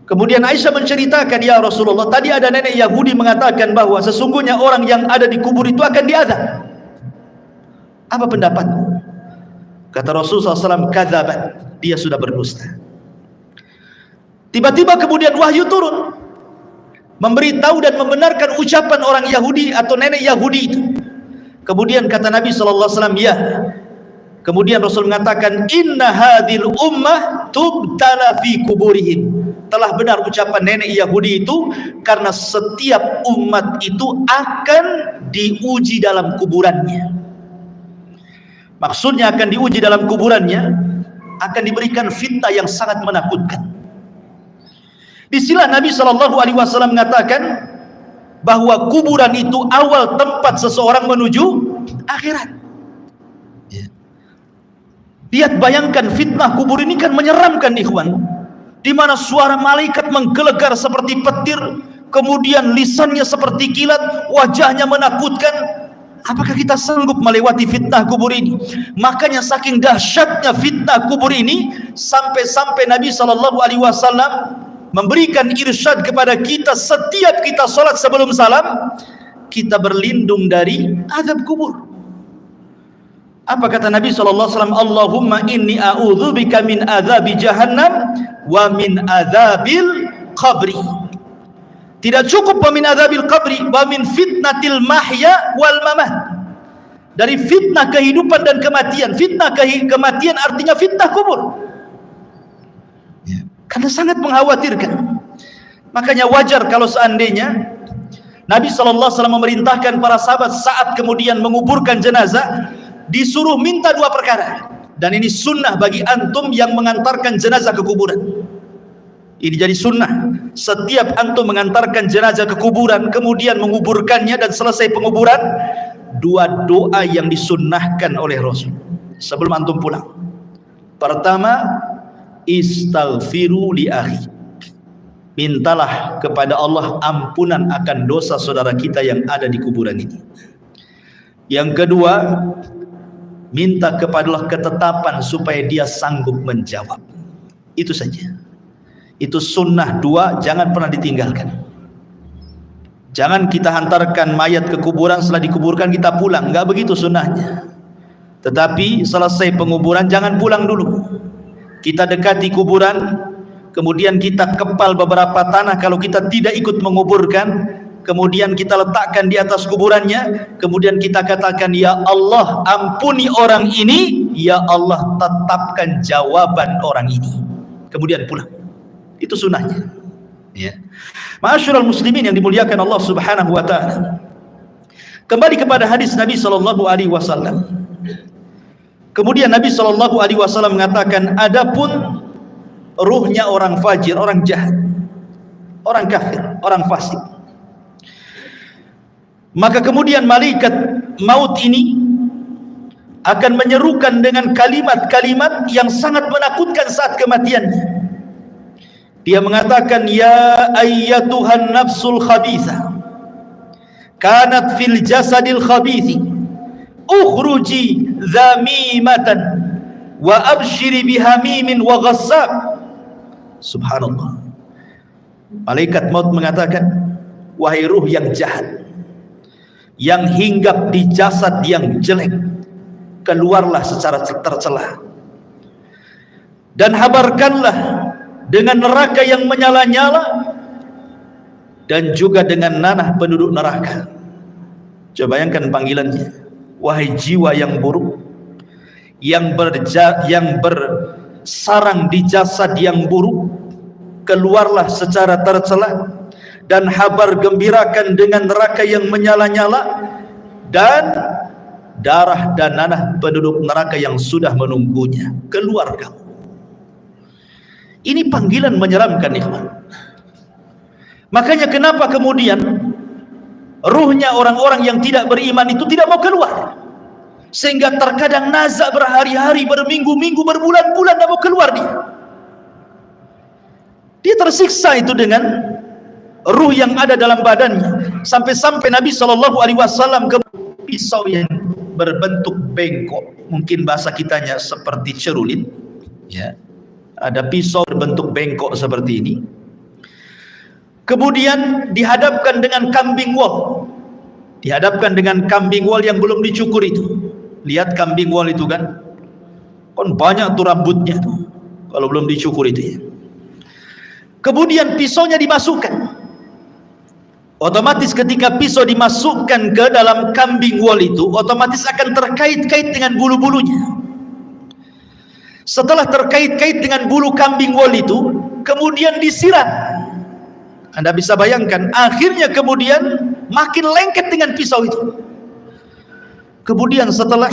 S2: Kemudian Aisyah menceritakan, "Ya Rasulullah, tadi ada nenek Yahudi mengatakan bahwa sesungguhnya orang yang ada di kubur itu akan diazab. Apa pendapatmu?" Kata Rasul SAW, "Kadzabat, dia sudah berdusta." Tiba-tiba kemudian wahyu turun, memberitahu dan membenarkan ucapan orang Yahudi atau nenek Yahudi itu. Kemudian kata Nabi SAW, "Ya." Kemudian Rasul mengatakan, "Inna hadhil ummah tubtala fi kuburihim." Telah benar ucapan nenek Yahudi itu, karena setiap umat itu akan diuji dalam kuburannya. Maksudnya akan diuji dalam kuburannya, akan diberikan fitnah yang sangat menakutkan. Disinilah Nabi SAW mengatakan bahwa kuburan itu awal tempat seseorang menuju akhirat. Lihat, bayangkan fitnah kubur ini kan menyeramkan ikhwan, di mana suara malaikat menggelegar seperti petir, kemudian lisannya seperti kilat, wajahnya menakutkan. Apakah kita sanggup melewati fitnah kubur ini? Makanya saking dahsyatnya fitnah kubur ini, sampai-sampai Nabi SAW memberikan irsyad kepada kita, setiap kita sholat sebelum salam, kita berlindung dari azab kubur. Apa kata Nabi SAW? Allahumma inni a'udzubika min adzabi jahannam wa min adzabil qabri. Tidak cukup wa min adzabil qabri, wa min fitnatil mahya wal mamat. Dari fitnah kehidupan dan kematian. Fitnah kematian artinya fitnah kubur. Karena sangat mengkhawatirkan. Makanya wajar kalau seandainya Nabi SAW memerintahkan para sahabat saat kemudian menguburkan jenazah, disuruh minta dua perkara. Dan ini sunnah bagi antum yang mengantarkan jenazah ke kuburan. Ini jadi sunnah. Setiap antum mengantarkan jenazah ke kuburan, kemudian menguburkannya dan selesai penguburan, dua doa yang disunnahkan oleh Rasul sebelum antum pulang. Pertama, istaghfiru li akhi. Mintalah kepada Allah ampunan akan dosa saudara kita yang ada di kuburan ini. Yang kedua, minta kepada Allah ketetapan supaya dia sanggup menjawab. Itu saja. Itu sunnah dua, jangan pernah ditinggalkan. Jangan kita hantarkan mayat ke kuburan, setelah dikuburkan kita pulang. Enggak begitu sunnahnya. Tetapi selesai penguburan jangan pulang dulu. Kita dekati kuburan, kemudian kita kepal beberapa tanah kalau kita tidak ikut menguburkan, kemudian kita letakkan di atas kuburannya, kemudian kita katakan, ya Allah ampuni orang ini, ya Allah tetapkan jawaban orang ini, kemudian pulang. Itu sunnahnya, ya. Ma'asyiral muslimin yang dimuliakan Allah Subhanahu wa taala. Kembali kepada hadis Nabi sallallahu alaihi wasallam. Kemudian Nabi sallallahu alaihi wasallam mengatakan, adapun ruhnya orang fajir, orang jahat, orang kafir, orang fasik, maka kemudian malaikat maut ini akan menyerukan dengan kalimat-kalimat yang sangat menakutkan saat kematiannya. Dia mengatakan, ya ayyatuhan nafsul khabithah kanat fil jasadil khabithi ukhruji dhamimatan wa abshiri bihamimin wa ghassab. Subhanallah. Malaikat maut mengatakan, wahai ruh yang jahat, yang hinggap di jasad yang jelek, keluarlah secara tercela dan habarkanlah dengan neraka yang menyala-nyala dan juga dengan nanah penduduk neraka. Coba bayangkan panggilannya, wahai jiwa yang buruk, yang bersarang di jasad yang buruk, keluarlah secara tercela dan habar gembirakan dengan neraka yang menyala-nyala dan darah dan nanah penduduk neraka yang sudah menunggunya. Keluar kamu. Ini panggilan menyeramkan, ikhwan. Makanya kenapa kemudian ruhnya orang-orang yang tidak beriman itu tidak mau keluar, sehingga terkadang nazak berhari-hari, berminggu-minggu, berbulan-bulan tidak mau keluar dia tersiksa itu dengan ruh yang ada dalam badannya, sampai-sampai Nabi SAW ke pisau yang berbentuk bengkok, mungkin bahasa kitanya seperti cerulit, ya. Ada pisau berbentuk bengkok seperti ini, kemudian dihadapkan dengan kambing wol, dihadapkan dengan kambing wol yang belum dicukur itu. Lihat kambing wol itu kan banyak tuh rambutnya tuh, kalau belum dicukur itu ya. Kemudian pisaunya dimasukkan, otomatis ketika pisau dimasukkan ke dalam kambing wol itu, otomatis akan terkait-kait dengan bulu-bulunya. Setelah terkait-kait dengan bulu kambing wol itu, kemudian disiram. Anda bisa bayangkan, akhirnya kemudian makin lengket dengan pisau itu. Kemudian setelah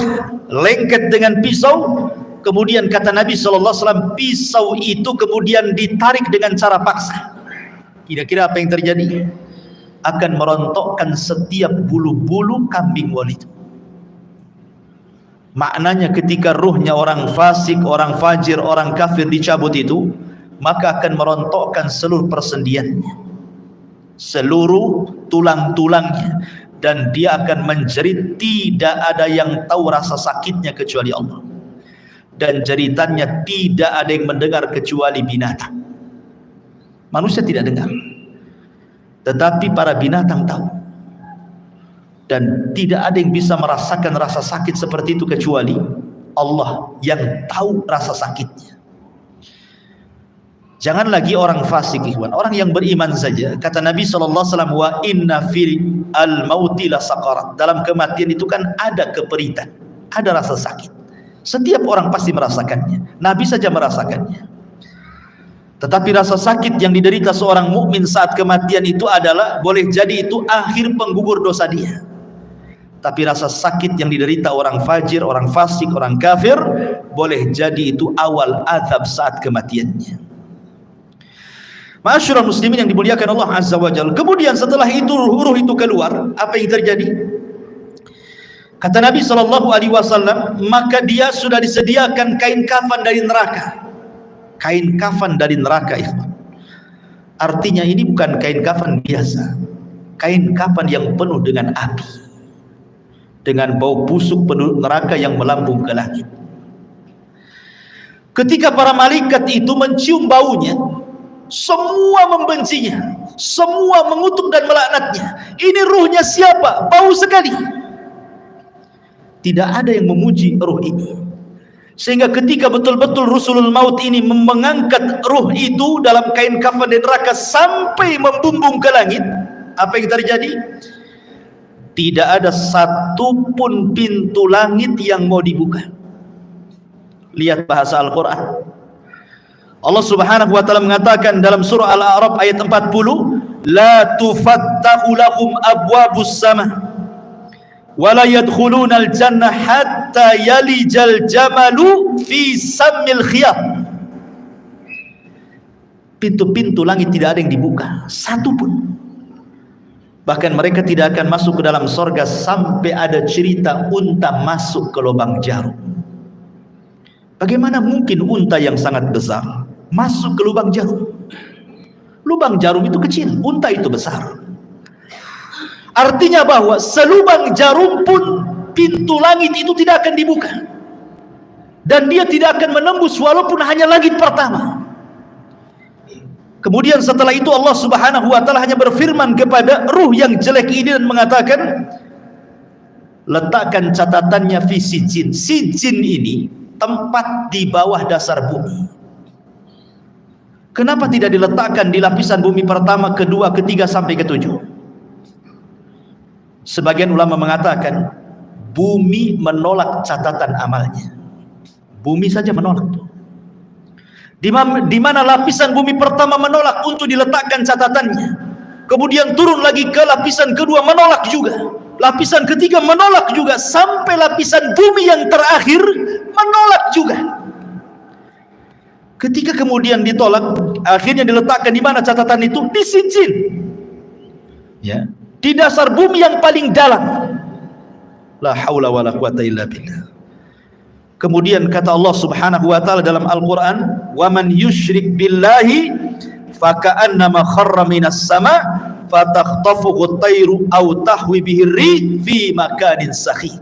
S2: lengket dengan pisau, kemudian kata Nabi SAW, pisau itu kemudian ditarik dengan cara paksa. Kira-kira apa yang terjadi? Akan merontokkan setiap bulu-bulu kambing wol itu. Maknanya ketika ruhnya orang fasik, orang fajir, orang kafir dicabut itu, maka akan merontokkan seluruh persendiannya, seluruh tulang-tulangnya, dan dia akan menjerit. Tidak ada yang tahu rasa sakitnya kecuali Allah, dan jeritannya tidak ada yang mendengar kecuali binatang. Manusia tidak dengar, tetapi para binatang tahu. Dan tidak ada yang bisa merasakan rasa sakit seperti itu kecuali Allah yang tahu rasa sakitnya. Jangan lagi orang fasik, ikhwan, orang yang beriman saja. Kata Nabi SAW, wa inna fil al-mauti la saqarat. Dalam kematian itu kan ada keperitan, ada rasa sakit. Setiap orang pasti merasakannya. Nabi saja merasakannya. Tetapi rasa sakit yang diderita seorang mukmin saat kematian itu adalah, boleh jadi itu akhir penggugur dosa dia. Tapi rasa sakit yang diderita orang fajir, orang fasik, orang kafir, boleh jadi itu awal azab saat kematiannya. Ma'asyiral muslimin yang dimuliakan Allah Azza wa Jalla. Kemudian setelah itu ruh itu keluar, apa yang terjadi? Kata Nabi SAW, maka dia sudah disediakan kain kafan dari neraka. Kain kafan dari neraka, ikhwan. Artinya ini bukan kain kafan biasa. Kain kafan yang penuh dengan api, dengan bau busuk penduduk neraka yang melambung ke langit. Ketika para malaikat itu mencium baunya, semua membencinya, semua mengutuk dan melaknatnya. Ini ruhnya siapa? Bau sekali. Tidak ada yang memuji ruh ini. Sehingga ketika betul-betul Rasulul Maut ini mengangkat ruh itu dalam kain kafan di neraka sampai membumbung ke langit, apa yang terjadi? Tidak ada satupun pintu langit yang mau dibuka. Lihat bahasa Al-Quran. Allah Subhanahu wa taala mengatakan dalam surah Al-A'raf ayat 40, la tufattahu lahum abwabus sama wa la yadkhuluna al-jannah hatta yalijal jamalu fi sammil khiyat. Pintu-pintu langit tidak ada yang dibuka, satu pun. Bahkan mereka tidak akan masuk ke dalam surga sampai ada cerita unta masuk ke lubang jarum. Bagaimana mungkin unta yang sangat besar masuk ke lubang jarum? Lubang jarum itu kecil, unta itu besar. Artinya bahwa selubang jarum pun pintu langit itu tidak akan dibuka, dan dia tidak akan menembus walaupun hanya langit pertama. Kemudian setelah itu Allah Subhanahu wa taala hanya berfirman kepada ruh yang jelek ini dan mengatakan, letakkan catatannya fi sijin. Sijin ini tempat di bawah dasar bumi. Kenapa tidak diletakkan di lapisan bumi pertama, kedua, ketiga sampai ketujuh? Sebagian ulama mengatakan bumi menolak catatan amalnya. Bumi saja menolak. Di mana lapisan bumi pertama menolak untuk diletakkan catatannya, kemudian turun lagi ke lapisan kedua menolak juga, lapisan ketiga menolak juga, sampai lapisan bumi yang terakhir menolak juga. Ketika kemudian ditolak, akhirnya diletakkan di mana catatan itu? Di sijin, ya, di dasar bumi yang paling dalam. La haula wala quwata illa billah. Kemudian kata Allah Subhanahu wa taala dalam Al-Qur'an, "Wa man yusyrik billahi faka'annama kharra minas sama' fatakhtafuhu at-tayru aw tahwi bihi ar-rih fi makanin sakhih."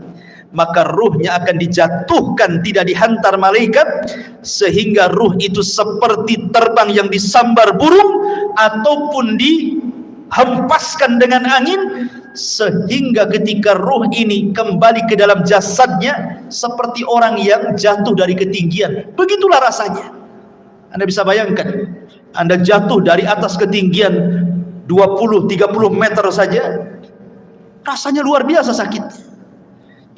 S2: Maka ruhnya akan dijatuhkan, tidak dihantar malaikat, sehingga ruh itu seperti terbang yang disambar burung ataupun dihempaskan dengan angin, sehingga ketika ruh ini kembali ke dalam jasadnya seperti orang yang jatuh dari ketinggian. Begitulah rasanya. Anda bisa bayangkan, Anda jatuh dari atas ketinggian 20-30 meter saja, rasanya luar biasa sakit.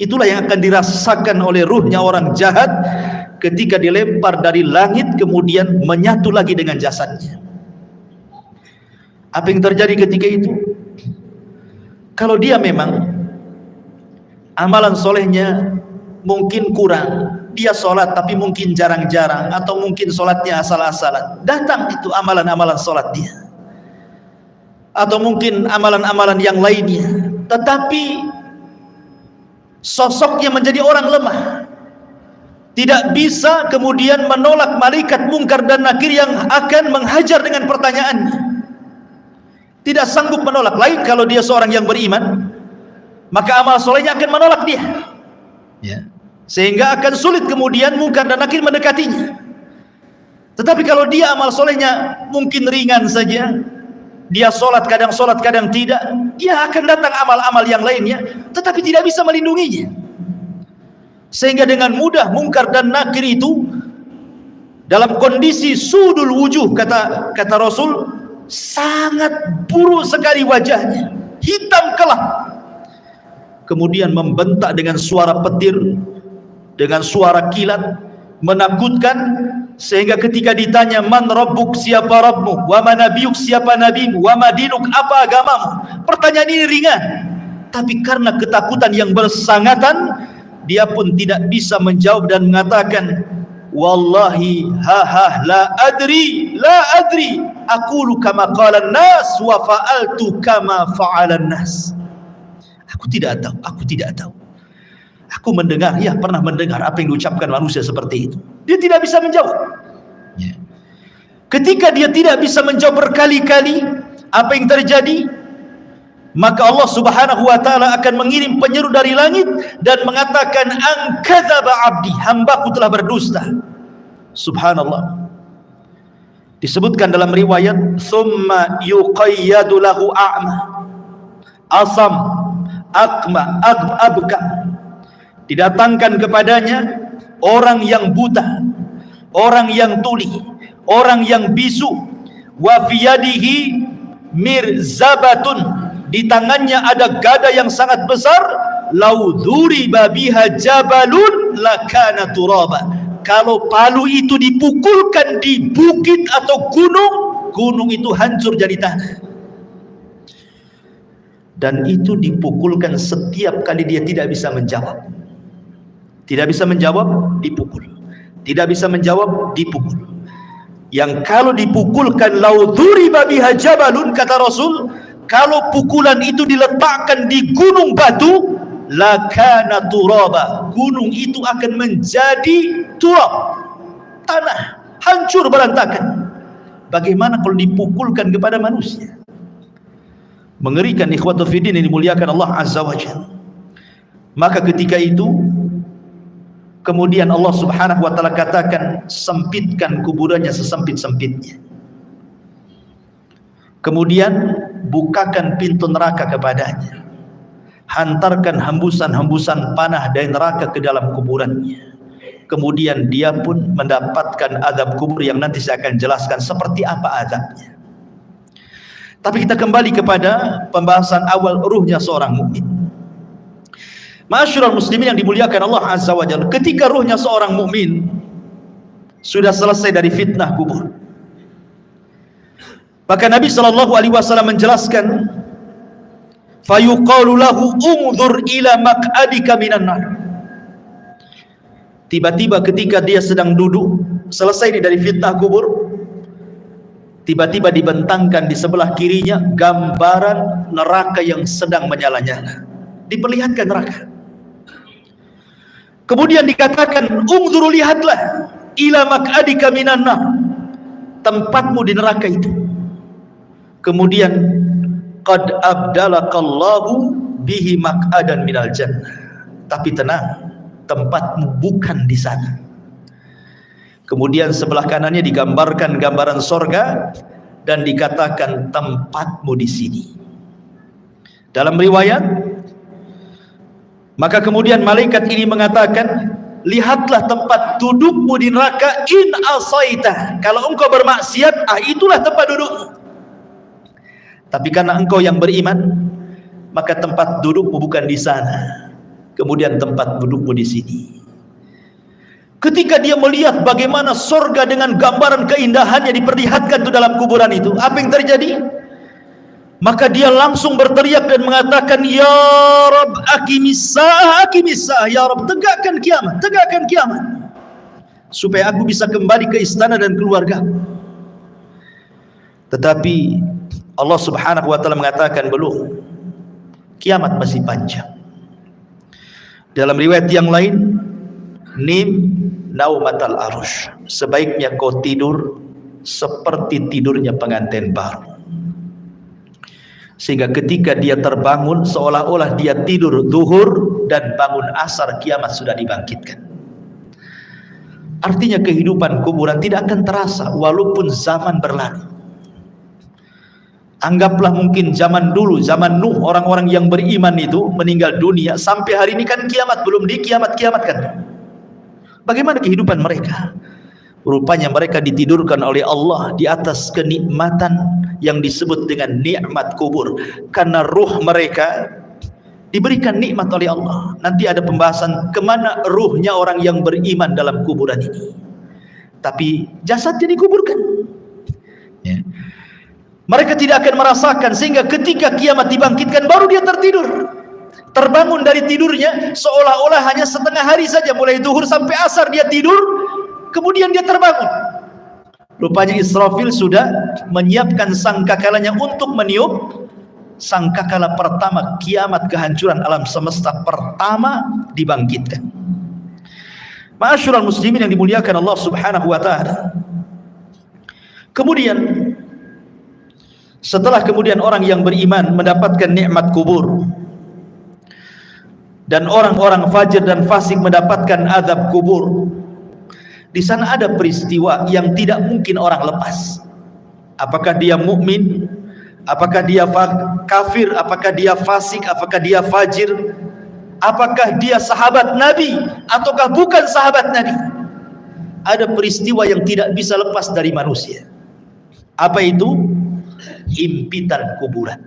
S2: Itulah yang akan dirasakan oleh ruhnya orang jahat ketika dilempar dari langit kemudian menyatu lagi dengan jasadnya. Apa yang terjadi ketika itu? Kalau dia memang amalan solehnya mungkin kurang, dia sholat tapi mungkin jarang-jarang, atau mungkin sholatnya asal-asalan, datang itu amalan-amalan sholat dia, atau mungkin amalan-amalan yang lainnya, tetapi sosoknya menjadi orang lemah, tidak bisa kemudian menolak malaikat mungkar dan nakir yang akan menghajar dengan pertanyaannya. Tidak sanggup menolak. Lain kalau dia seorang yang beriman, maka amal solehnya akan menolak dia, ya, sehingga akan sulit kemudian mungkar dan nakir mendekatinya. Tetapi kalau dia amal solehnya mungkin ringan saja, dia sholat kadang tidak, dia akan datang amal-amal yang lainnya, tetapi tidak bisa melindunginya. Sehingga dengan mudah mungkar dan nakir itu dalam kondisi sudul wujuh, kata Rasul, sangat buruk sekali wajahnya, hitam kelam. Kemudian membentak dengan suara petir, dengan suara kilat, menakutkan, sehingga ketika ditanya, man rabbuk, siapa Rabbmu, wa ma nabiyuk, siapa nabimu, wa ma dinuk, apa agamamu, pertanyaan ini ringan, tapi karena ketakutan yang bersangatan, dia pun tidak bisa menjawab dan mengatakan, wallahi la adri aqulu kama qala an-nas wa fa'altu kama fa'ala an-nas. Aku tidak tahu. Aku mendengar, ya pernah mendengar apa yang diucapkan manusia seperti itu. Dia tidak bisa menjawab. Ketika dia tidak bisa menjawab berkali-kali apa yang terjadi, maka Allah Subhanahu wa taala akan mengirim penyeru dari langit dan mengatakan, an kadzaba abdi, hambaku telah berdusta. Subhanallah. Disebutkan dalam riwayat, summa yuqayyadu lahu a'ma, asam, akma, abka. Didatangkan kepadanya orang yang buta, orang yang tuli, orang yang bisu, wa fiyadihi mirzabatun, di tangannya ada gada yang sangat besar, lau dzuriba biha jabalun lakana turaba. Kalau palu itu dipukulkan di bukit atau gunung itu hancur jadi tanah. Dan itu dipukulkan setiap kali dia tidak bisa menjawab. Tidak bisa menjawab, dipukul. Tidak bisa menjawab, dipukul. Yang kalau dipukulkan, lau dzuriba biha jabalun, kata Rasul, kalau pukulan itu diletakkan di gunung batu, lakana turaba, gunung itu akan menjadi turab, tanah, hancur berantakan. Bagaimana kalau dipukulkan kepada manusia? Mengerikan, ikhwatu fiddin yang dimuliakan Allah Azza wa Jalla. Maka ketika itu kemudian Allah Subhanahu wa taala katakan, sempitkan kuburannya sesempit-sempitnya. Kemudian bukakan pintu neraka kepadanya. Hantarkan hembusan-hembusan panah dari neraka ke dalam kuburannya. Kemudian dia pun mendapatkan azab kubur yang nanti saya akan jelaskan seperti apa azabnya. Tapi kita kembali kepada pembahasan awal, ruhnya seorang mukmin. Ma'asyiral muslimin yang dimuliakan Allah Azza wa Jalla, ketika ruhnya seorang mukmin sudah selesai dari fitnah kubur, maka Nabi SAW menjelaskan, fayuqalu lahu unzur ila maq'adika minan nar. Tiba-tiba ketika dia sedang duduk selesai ini dari fitnah kubur, tiba-tiba dibentangkan di sebelah kirinya gambaran neraka yang sedang menyala-nyala, diperlihatkan neraka. Kemudian dikatakan, unzuru, lihatlah, ila maq'adika minan nar, tempatmu di neraka itu. Kemudian qad abdalakallahu bihi maq'adan minal jannah, tapi tenang, tempatmu bukan di sana. Kemudian sebelah kanannya digambarkan gambaran sorga dan dikatakan tempatmu di sini. Dalam riwayat, maka kemudian malaikat ini mengatakan, lihatlah tempat dudukmu di neraka, in asaita, kalau engkau bermaksiat, itulah tempat dudukmu. Tapi karena engkau yang beriman, maka tempat dudukmu bukan di sana. Kemudian tempat dudukmu di sini. Ketika dia melihat bagaimana sorga dengan gambaran keindahannya diperlihatkan itu dalam kuburan itu, apa yang terjadi? Maka dia langsung berteriak dan mengatakan, ya Rabb, aqimis-sa'ah, ya Rabb, tegakkan kiamat, supaya aku bisa kembali ke istana dan keluarga. Tetapi Allah Subhanahu wa taala mengatakan, belum, kiamat masih panjang. Dalam riwayat yang lain, nim naumatal arush, sebaiknya kau tidur seperti tidurnya pengantin baru. Sehingga ketika dia terbangun, seolah-olah dia tidur zuhur dan bangun asar, kiamat sudah dibangkitkan. Artinya kehidupan kuburan tidak akan terasa walaupun zaman berlalu. Anggaplah mungkin zaman dulu, zaman Nuh, orang-orang yang beriman itu meninggal dunia, sampai hari ini kan kiamat belum dikiamat-kiamatkan. Bagaimana kehidupan mereka? Rupanya mereka ditidurkan oleh Allah di atas kenikmatan yang disebut dengan nikmat kubur, karena ruh mereka diberikan nikmat oleh Allah. Nanti ada pembahasan kemana ruhnya orang yang beriman dalam kuburan ini. Tapi jasadnya dikuburkan, ya. Mereka tidak akan merasakan, sehingga ketika kiamat dibangkitkan baru dia tertidur. Terbangun dari tidurnya seolah-olah hanya setengah hari saja, mulai zuhur sampai asar dia tidur, kemudian dia terbangun. Rupanya Israfil sudah menyiapkan sangkakalanya untuk meniup sangkakala pertama kiamat, kehancuran alam semesta pertama dibangkitkan. Ma'asyiral muslimin yang dimuliakan Allah Subhanahu wa taala. Kemudian setelah kemudian orang yang beriman mendapatkan nikmat kubur, dan orang-orang fajir dan fasik mendapatkan azab kubur, di sana ada peristiwa yang tidak mungkin orang lepas. Apakah dia mukmin, apakah dia kafir, apakah dia fasik, apakah dia fajir, apakah dia sahabat Nabi ataukah bukan sahabat Nabi, ada peristiwa yang tidak bisa lepas dari manusia. Apa itu? Himpitan kuburan.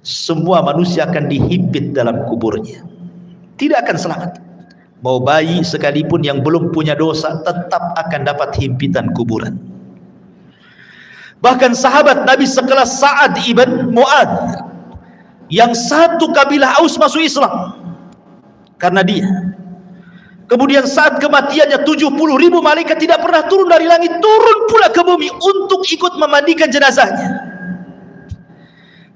S2: Semua manusia akan dihimpit dalam kuburnya, tidak akan selamat. Mau bayi sekalipun yang belum punya dosa tetap akan dapat himpitan kuburan. Bahkan sahabat Nabi sekelas Sa'ad ibn Mu'adz, yang satu kabilah Aus masuk Islam karena dia. Kemudian saat kematiannya 70.000 malaikat tidak pernah turun dari langit, turun pula ke bumi untuk ikut memandikan jenazahnya.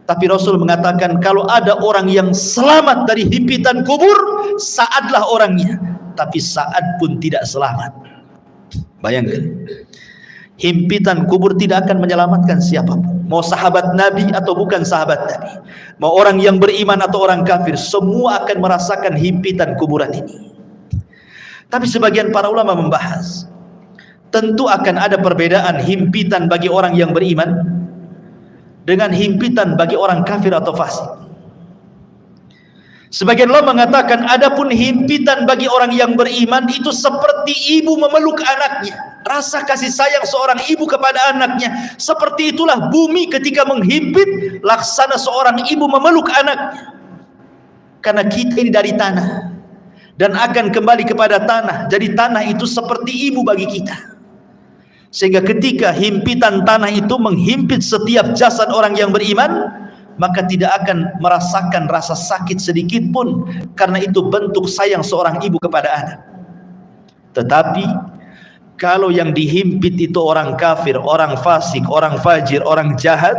S2: Tapi Rasul mengatakan, kalau ada orang yang selamat dari himpitan kubur, Sa'adlah orangnya. Tapi Sa'ad pun tidak selamat. Bayangkan, himpitan kubur tidak akan menyelamatkan siapapun, mau sahabat Nabi atau bukan sahabat Nabi, mau orang yang beriman atau orang kafir, semua akan merasakan himpitan kuburan ini. Tapi sebagian para ulama membahas, tentu akan ada perbedaan himpitan bagi orang yang beriman dengan himpitan bagi orang kafir atau fasik. Sebagian ulama mengatakan, adapun himpitan bagi orang yang beriman itu seperti ibu memeluk anaknya. Rasa kasih sayang seorang ibu kepada anaknya, seperti itulah bumi ketika menghimpit, laksana seorang ibu memeluk anaknya. Karena kita ini dari tanah dan akan kembali kepada tanah, jadi tanah itu seperti ibu bagi kita. Sehingga ketika himpitan tanah itu menghimpit setiap jasad orang yang beriman, maka tidak akan merasakan rasa sakit sedikit pun, karena itu bentuk sayang seorang ibu kepada anak. Tetapi kalau yang dihimpit itu orang kafir, orang fasik, orang fajir, orang jahat,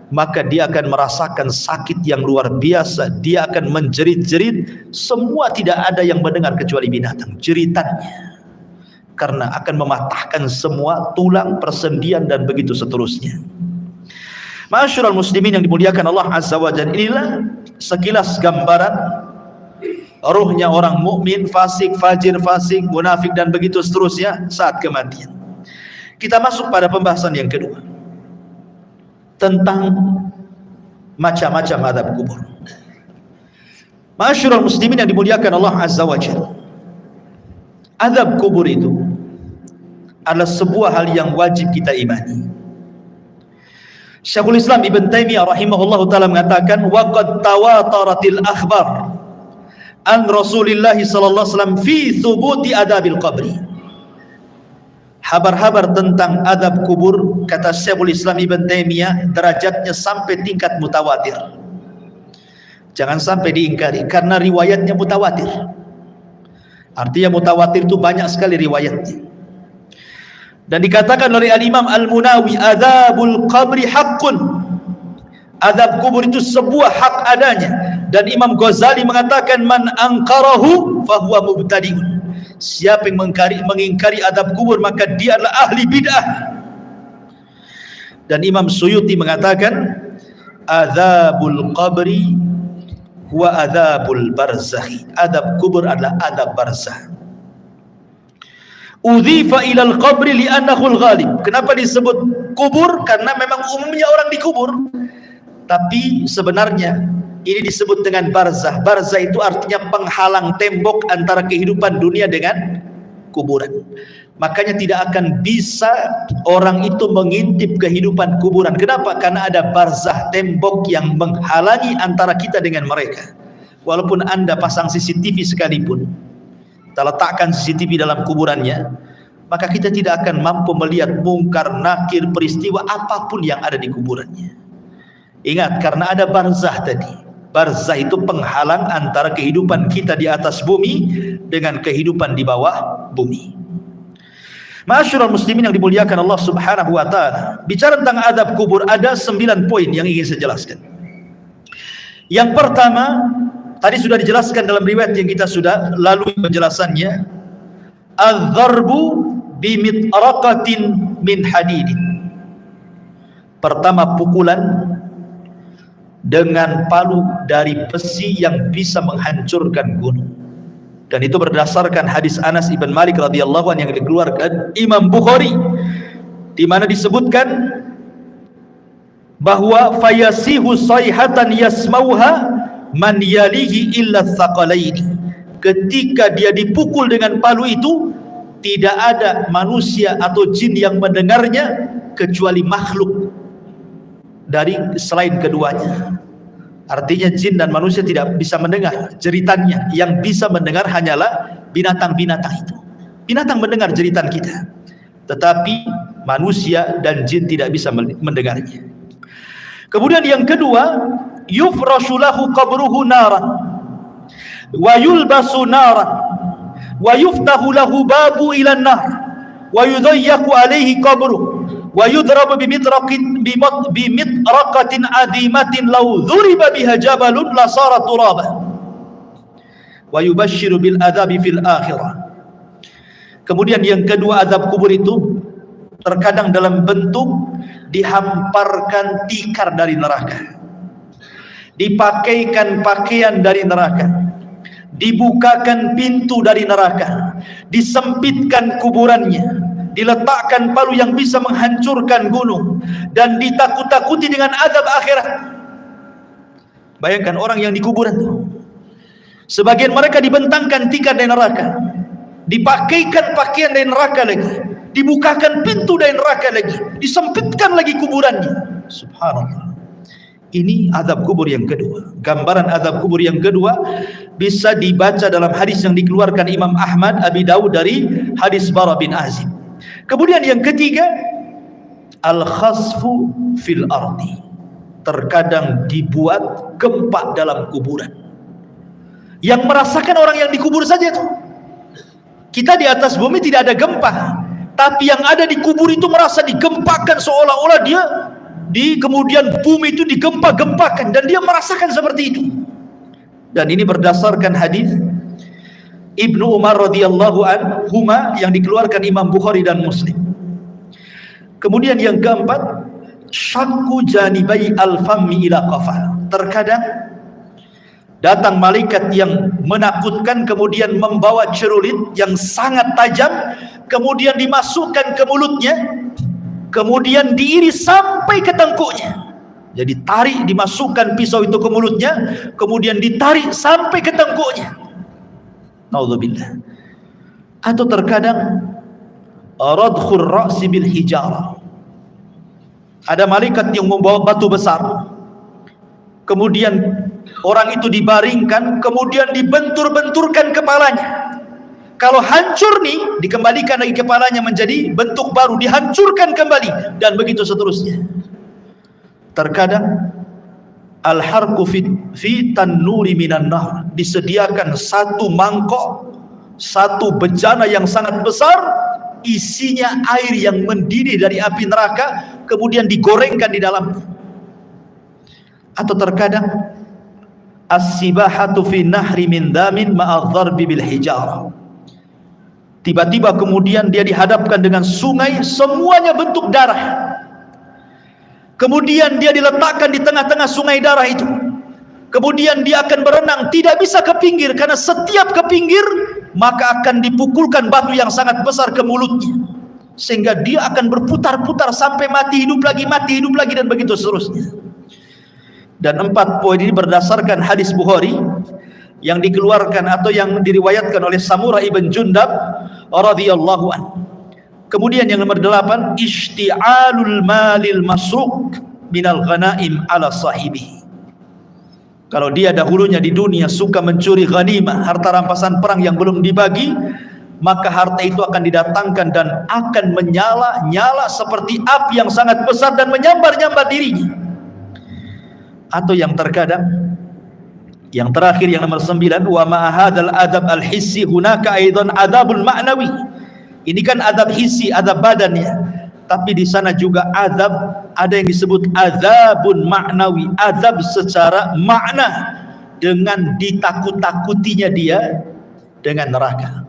S2: maka dia akan merasakan sakit yang luar biasa. Dia akan menjerit-jerit, semua tidak ada yang mendengar kecuali binatang jeritannya, karena akan mematahkan semua tulang, persendian dan begitu seterusnya. Ma'asyiral muslimin yang dimuliakan Allah Azza wa Jalla, inilah sekilas gambaran ruhnya orang mukmin, fasik, fajir, fasik, munafik dan begitu seterusnya saat kematian. Kita masuk pada pembahasan yang kedua, tentang macam-macam azab kubur. Ma'asyiral muslimin yang dimuliakan Allah Azza wa Jalla, azab kubur itu adalah sebuah hal yang wajib kita imani. Syekhul Islam Ibn Taimiyah rahimahullahu ta'ala mengatakan, waqad tawataratil akhbar an Rasulillah sallallahu alaihi wasallam fi thubuti adabil qabri. Habar-habar tentang adab kubur, kata Syekhul Islam Ibn Taimiyah, derajatnya sampai tingkat mutawatir. Jangan sampai diingkari, karena riwayatnya mutawatir. Artinya mutawatir itu banyak sekali riwayatnya. Dan dikatakan oleh Al-Imam Al-Munawi, adzabul qabri haqqun, azab kubur itu sebuah hak adanya. Dan Imam Ghazali mengatakan, man angkarahu fahuwa mubtadi'un, siapa yang mengingkari azab kubur maka dia adalah ahli bid'ah. Dan Imam Suyuti mengatakan, adzabul qabri huwa adzabul barzakhi, azab kubur adalah azab barzakh. Udhifa ilal qabri li'annahu al-ghalib. Kenapa disebut kubur? Karena memang umumnya orang dikubur. Tapi sebenarnya ini disebut dengan barzah. Barzah itu artinya penghalang tembok antara kehidupan dunia dengan kuburan. Makanya tidak akan bisa orang itu mengintip kehidupan kuburan. Kenapa? Karena ada barzah, tembok yang menghalangi antara kita dengan mereka. Walaupun Anda pasang CCTV sekalipun, kita letakkan CCTV dalam kuburannya, maka kita tidak akan mampu melihat mungkar, nakir, peristiwa apapun yang ada di kuburannya. Ingat, karena ada barzah tadi. Barzah itu penghalang antara kehidupan kita di atas bumi dengan kehidupan di bawah bumi. Ma'asyiral muslimin yang dimuliakan Allah Subhanahu wa taala. Bicara tentang adab kubur, ada 9 poin yang ingin saya jelaskan. Yang pertama, tadi sudah dijelaskan dalam riwayat yang kita sudah lalui penjelasannya. Az-zarbu bimitraqatin min hadidin. Pertama, pukulan dengan palu dari besi yang bisa menghancurkan gunung. Dan itu berdasarkan hadis Anas ibn Malik radhiyallahu anhu yang dikeluarkan Imam Bukhari, di mana disebutkan bahwa fayasihu sayhatan yasmauha man yalihi illa tsaqalaini. Ketika dia dipukul dengan palu itu, tidak ada manusia atau jin yang mendengarnya kecuali makhluk dari selain keduanya. Artinya jin dan manusia tidak bisa mendengar jeritannya. Yang bisa mendengar hanyalah binatang-binatang itu. Binatang mendengar jeritan kita, tetapi manusia dan jin tidak bisa mendengarnya. Kemudian yang kedua, yufrashu lahu qabruhu naran wa yulbasu naran wa yuftahu lahu babu ila nar wa yudayyaku alaihi qabruhu wa yudrabu bimitraqatin azimatin law dhuriba biha jabalun la sara turaba wa yubashshiru bil adzabi fil akhirah. Kemudian yang kedua, azab kubur itu terkadang dalam bentuk dihamparkan tikar dari neraka, dipakaikan pakaian dari neraka, dibukakan pintu dari neraka, disempitkan kuburannya, diletakkan palu yang bisa menghancurkan gunung, dan ditakut-takuti dengan azab akhirat. Bayangkan orang yang di kuburan itu, sebagian mereka dibentangkan tikar dari neraka, dipakaikan pakaian dari neraka lagi, dibukakan pintu dari neraka lagi, disempitkan lagi kuburannya. Subhanallah. Ini azab kubur yang kedua. Gambaran azab kubur yang kedua bisa dibaca dalam hadis yang dikeluarkan Imam Ahmad, Abi Dawud dari hadis Bara bin Azib. Kemudian yang ketiga, al-khasfu fil ardi. Terkadang dibuat gempa dalam kuburan. Yang merasakan orang yang dikubur saja itu. Kita di atas bumi tidak ada gempa, tapi yang ada di kubur itu merasa digempakan, seolah-olah dia kemudian bumi itu digempa-gempakan, dan dia merasakan seperti itu. Dan ini berdasarkan hadis Ibnu Umar radhiyallahu anhuma yang dikeluarkan Imam Bukhari dan Muslim. Kemudian yang keempat, syakku janibai al-fammi ila qafah. Terkadang datang malaikat yang menakutkan, kemudian membawa cerulit yang sangat tajam, kemudian dimasukkan ke mulutnya, kemudian diiris sampai ke tengkuknya. Jadi tarik, dimasukkan pisau itu ke mulutnya, kemudian ditarik sampai ke tengkuknya. Naudzubillah. Atau terkadang radkhur ra'si bil hijarah. Ada malaikat yang membawa batu besar, kemudian orang itu dibaringkan, kemudian dibentur-benturkan kepalanya. Kalau hancur nih, dikembalikan lagi kepalanya menjadi bentuk baru, dihancurkan kembali, dan begitu seterusnya. Terkadang al-harqu fi tannuri minan nar, disediakan satu mangkok, satu bejana yang sangat besar, isinya air yang mendidih dari api neraka, kemudian digorengkan di dalamnya. Atau terkadang as-sibahatu fi nahri min damin ma'adh-dharbi bil hijarah. Tiba-tiba kemudian dia dihadapkan dengan sungai, semuanya bentuk darah. Kemudian dia diletakkan di tengah-tengah sungai darah itu. Kemudian dia akan berenang, tidak bisa ke pinggir, karena setiap ke pinggir maka akan dipukulkan batu yang sangat besar ke mulutnya, sehingga dia akan berputar-putar sampai mati hidup lagi, dan begitu seterusnya. Dan 4 poin ini berdasarkan hadis Bukhari yang dikeluarkan atau yang diriwayatkan oleh Samurah ibn Jundab radhiyallahu anhu. Kemudian yang nomor 8, ishti'alul malil masruq minal ghanaim ala sahibi. Kalau dia dahulunya di dunia suka mencuri ghanimah, harta rampasan perang yang belum dibagi, maka harta itu akan didatangkan dan akan menyala-nyala seperti api yang sangat besar dan menyambar-nyambar dirinya. Atau yang terkadang, yang terakhir yang nomor 9, wa ma'ahadal adab al-hissi hunaka aidan adabul ma'nawi. Ini kan adab hissi, adab badannya, tapi di sana juga adab, ada yang disebut adabun ma'nawi, adab secara makna, dengan ditakut-takutinya dia dengan neraka.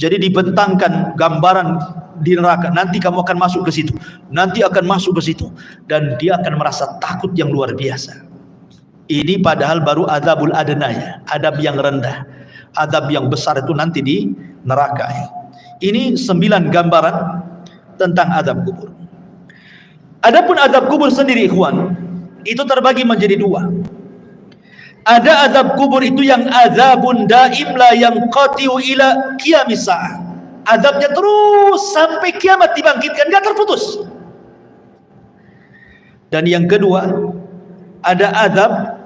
S2: Jadi dibentangkan gambaran di neraka, nanti kamu akan masuk ke situ, nanti akan masuk ke situ, dan dia akan merasa takut yang luar biasa. Ini padahal baru adabul adnaya, adab yang rendah. Adab yang besar itu nanti di neraka. Ini 9 gambaran tentang adab kubur. Adapun adab kubur sendiri, ikhwan, itu terbagi menjadi 2. Ada adab kubur itu yang azabun daim la yanqati'u ila qiyamis sa'ah. Adabnya terus sampai kiamat dibangkitkan, enggak terputus. Dan yang kedua, ada adab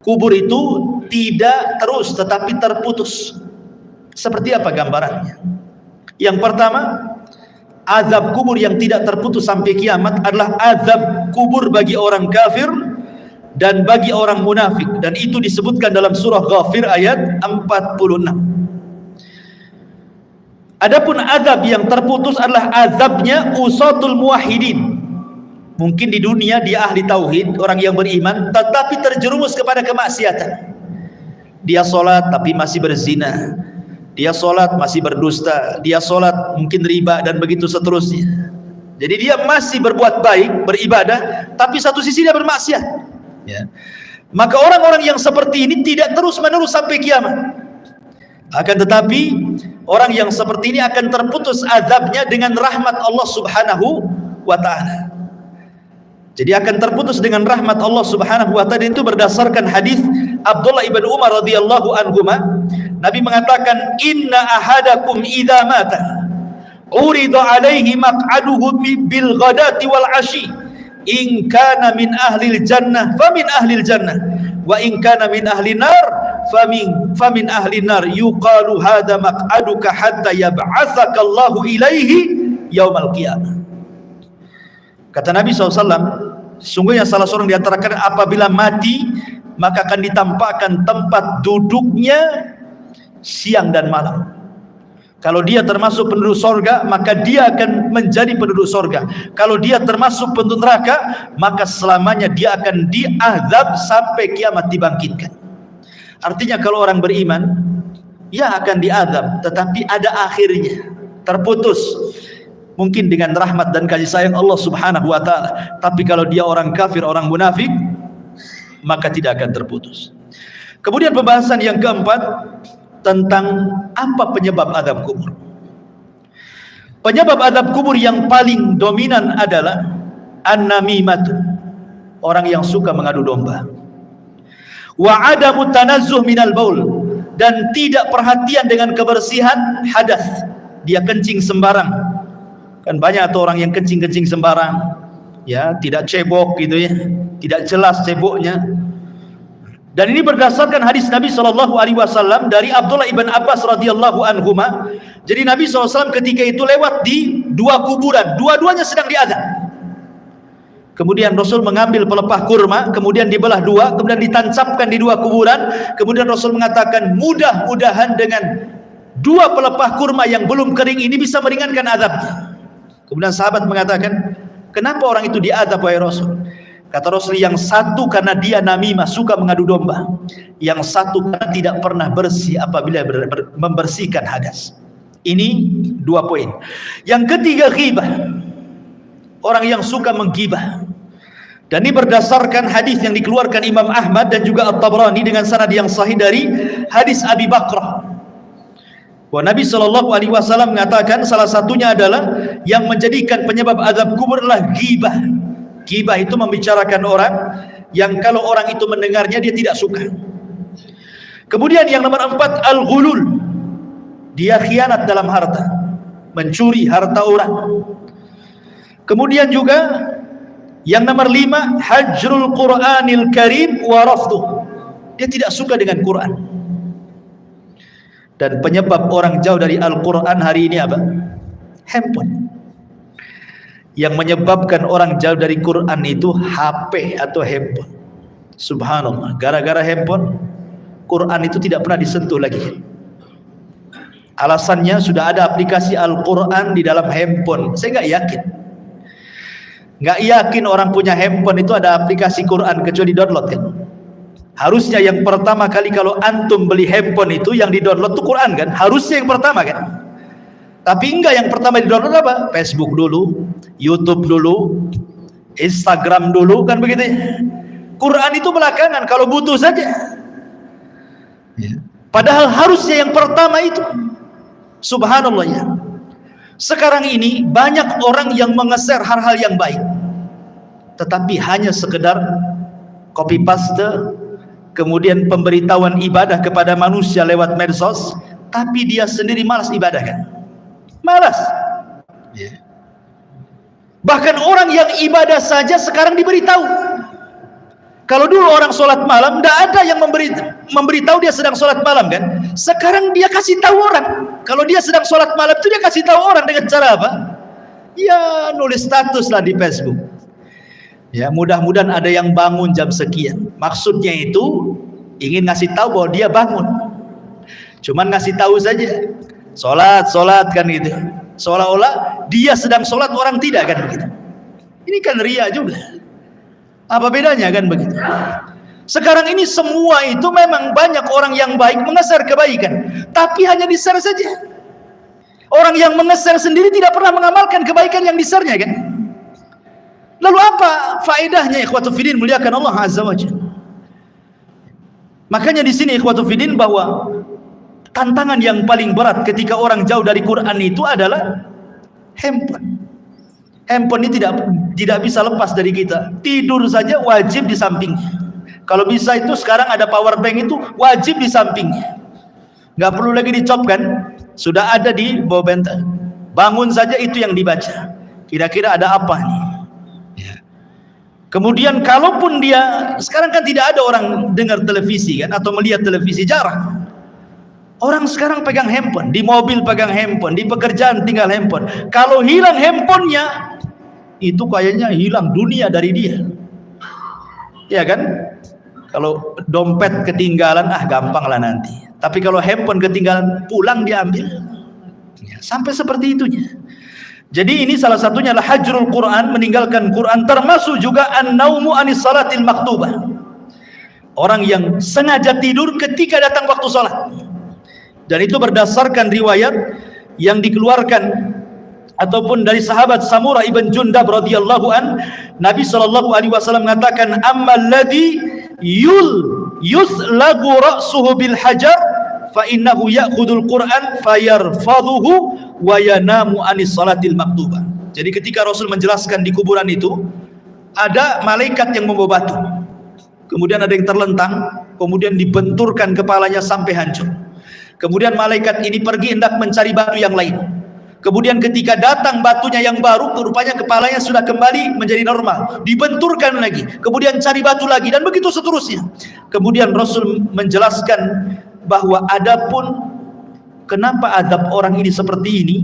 S2: kubur itu tidak terus tetapi terputus. Seperti apa gambarannya? Yang pertama, azab kubur yang tidak terputus sampai kiamat adalah azab kubur bagi orang kafir dan bagi orang munafik, dan itu disebutkan dalam surah Ghafir ayat 46. Adapun azab yang terputus adalah azabnya usatul muwahhidin. Mungkin di dunia dia ahli tauhid, orang yang beriman, tetapi terjerumus kepada kemaksiatan. Dia sholat tapi masih berzina, dia sholat masih berdusta, dia sholat mungkin riba, dan begitu seterusnya. Jadi dia masih berbuat baik, beribadah, tapi satu sisi dia bermaksiat, ya. Maka orang-orang yang seperti ini tidak terus menerus sampai kiamat. Akan tetapi orang yang seperti ini akan terputus azabnya dengan rahmat Allah subhanahu wa ta'ala. Jadi akan terputus dengan rahmat Allah subhanahu wa ta'ala. Itu berdasarkan hadis Abdullah ibn Umar radhiyallahu anhuma. Nabi mengatakan, inna ahadakum idza mata urida alaihi maq'aduhu bil ghadati wal ashi, in kana min ahlil jannah famin ahlil jannah, wa in kana min ahlin nar famin ahlin nar, yuqalu hadza maq'aduka hatta yab'atsaka Allahu ilaihi yaumal qiyamah. Kata Nabi SAW, sungguhnya salah seorang di antara kalian apabila mati, maka akan ditampakkan tempat duduknya siang dan malam. Kalau dia termasuk penduduk sorga, maka dia akan menjadi penduduk sorga. Kalau dia termasuk penduduk neraka, maka selamanya dia akan diazab sampai kiamat dibangkitkan. Artinya kalau orang beriman, ya akan diazab, tetapi ada akhirnya, terputus. Mungkin dengan rahmat dan kasih sayang Allah subhanahu wa ta'ala. Tapi kalau dia orang kafir, orang munafik, maka tidak akan terputus. Kemudian pembahasan yang keempat tentang apa penyebab azab kubur. Penyebab azab kubur yang paling dominan adalah an-namimah, orang yang suka mengadu domba. Wa adamu tanazzuh minal baul, dan tidak perhatian dengan kebersihan hadas. Dia kencing sembarang. Kan banyak tuh orang yang kencing-kencing sembarang, ya, tidak cebok gitu ya, tidak jelas ceboknya. Dan ini berdasarkan hadis Nabi SAW dari Abdullah ibn Abbas radhiyallahu anhuma. Jadi Nabi SAW ketika itu lewat di 2 kuburan, dua-duanya sedang diazab. Kemudian Rasul mengambil pelepah kurma, kemudian dibelah 2, kemudian ditancapkan di 2 kuburan. Kemudian Rasul mengatakan, mudah-mudahan dengan 2 pelepah kurma yang belum kering ini bisa meringankan azabnya. Kemudian sahabat mengatakan, kenapa orang itu diazab wahai Rasul? Kata Rasul, yang satu karena dia namimah, suka mengadu domba. Yang satu karena tidak pernah bersih apabila membersihkan hadas. Ini 2 poin. Yang ketiga, ghibah. Orang yang suka menggibah. Dan ini berdasarkan hadis yang dikeluarkan Imam Ahmad dan juga At-Tabrani dengan sanad yang sahih dari hadis Abi Bakrah. Bahwa Nabi SAW mengatakan salah satunya adalah yang menjadikan penyebab azab kubur adalah ghibah. Ghibah itu membicarakan orang yang kalau orang itu mendengarnya dia tidak suka. Kemudian yang nomor 4, al-ghulul. Dia khianat dalam harta, mencuri harta orang. Kemudian juga yang nomor 5, hajrul Qur'anil Karim wa rafduh. Dia tidak suka dengan Quran. Dan penyebab orang jauh dari Al-Quran hari ini apa? Handphone. Yang menyebabkan orang jauh dari Quran itu HP atau handphone. Subhanallah, gara-gara handphone Quran itu tidak pernah disentuh lagi. Alasannya sudah ada aplikasi Al-Quran di dalam handphone. Saya nggak yakin orang punya handphone itu ada aplikasi Quran kecuali download kan. Harusnya yang pertama kali kalau antum beli handphone itu yang di-download itu Quran kan? Harusnya yang pertama kan? Tapi enggak, yang pertama di-download apa? Facebook dulu, YouTube dulu, Instagram dulu, kan begitu ya? Quran itu belakangan kalau butuh saja. Padahal harusnya yang pertama itu. Subhanallah ya. Sekarang ini banyak orang yang mengeser hal-hal yang baik, tetapi hanya sekedar copy paste, kemudian pemberitahuan ibadah kepada manusia lewat medsos, tapi dia sendiri malas ibadah kan? Malas. Bahkan orang yang ibadah saja sekarang diberitahu. Kalau dulu orang sholat malam, tidak ada yang memberitahu dia sedang sholat malam kan? Sekarang dia kasih tahu orang. Kalau dia sedang sholat malam itu dia kasih tahu orang dengan cara apa? Ya nulis status lah di Facebook. Ya, mudah-mudahan ada yang bangun jam sekian. Maksudnya itu ingin ngasih tahu bahwa dia bangun. Cuman ngasih tahu saja. Sholat kan gitu. Seolah-olah dia sedang sholat, orang tidak kan begitu. Ini kan ria juga. Apa bedanya kan begitu? Sekarang ini semua itu memang banyak orang yang baik mengeser kebaikan, tapi hanya di-share saja. Orang yang mengeser sendiri tidak pernah mengamalkan kebaikan yang di-share-nya kan? Lalu apa faedahnya ikhwatu fiddin muliakan Allah azza wajalla? Makanya di sini ikhwatu fiddin bahwa tantangan yang paling berat ketika orang jauh dari Quran itu adalah handphone. Handphone ini tidak bisa lepas dari kita. Tidur saja wajib di sampingnya. Kalau bisa itu sekarang ada power bank itu wajib di sampingnya. Nggak perlu lagi dicopkan, sudah ada di bawah bantal. Bangun saja itu yang dibaca. Kira-kira ada apa nih? Kemudian kalaupun dia, sekarang kan tidak ada orang dengar televisi kan, atau melihat televisi, jarang. Orang sekarang pegang handphone, di mobil pegang handphone, di pekerjaan tinggal handphone. Kalau hilang handphonenya, itu kayaknya hilang dunia dari dia. Ya kan? Kalau dompet ketinggalan, gampang lah nanti. Tapi kalau handphone ketinggalan, pulang diambil. Ya, sampai seperti itunya. Jadi ini salah satunya adalah hajrul Quran, meninggalkan Quran, termasuk juga an-naumu anis salatil maktubah. Orang yang sengaja tidur ketika datang waktu salat. Dan itu berdasarkan riwayat yang dikeluarkan ataupun dari sahabat Samurah ibn Jundab radhiyallahu an, Nabi SAW mengatakan, ammal ladzi yuslagu ra'suhu bil hajar fa innahu ya'khudul Qur'an fayarfadhuhu wa yanamu anis salatil maktubah. Jadi ketika Rasul menjelaskan di kuburan itu ada malaikat yang membawa batu, kemudian ada yang terlentang, kemudian dibenturkan kepalanya sampai hancur. Kemudian malaikat ini pergi hendak mencari batu yang lain. Kemudian ketika datang batunya yang baru, rupanya kepalanya sudah kembali menjadi normal, dibenturkan lagi, kemudian cari batu lagi, dan begitu seterusnya. Kemudian Rasul menjelaskan bahwa adapun kenapa adab orang ini seperti ini,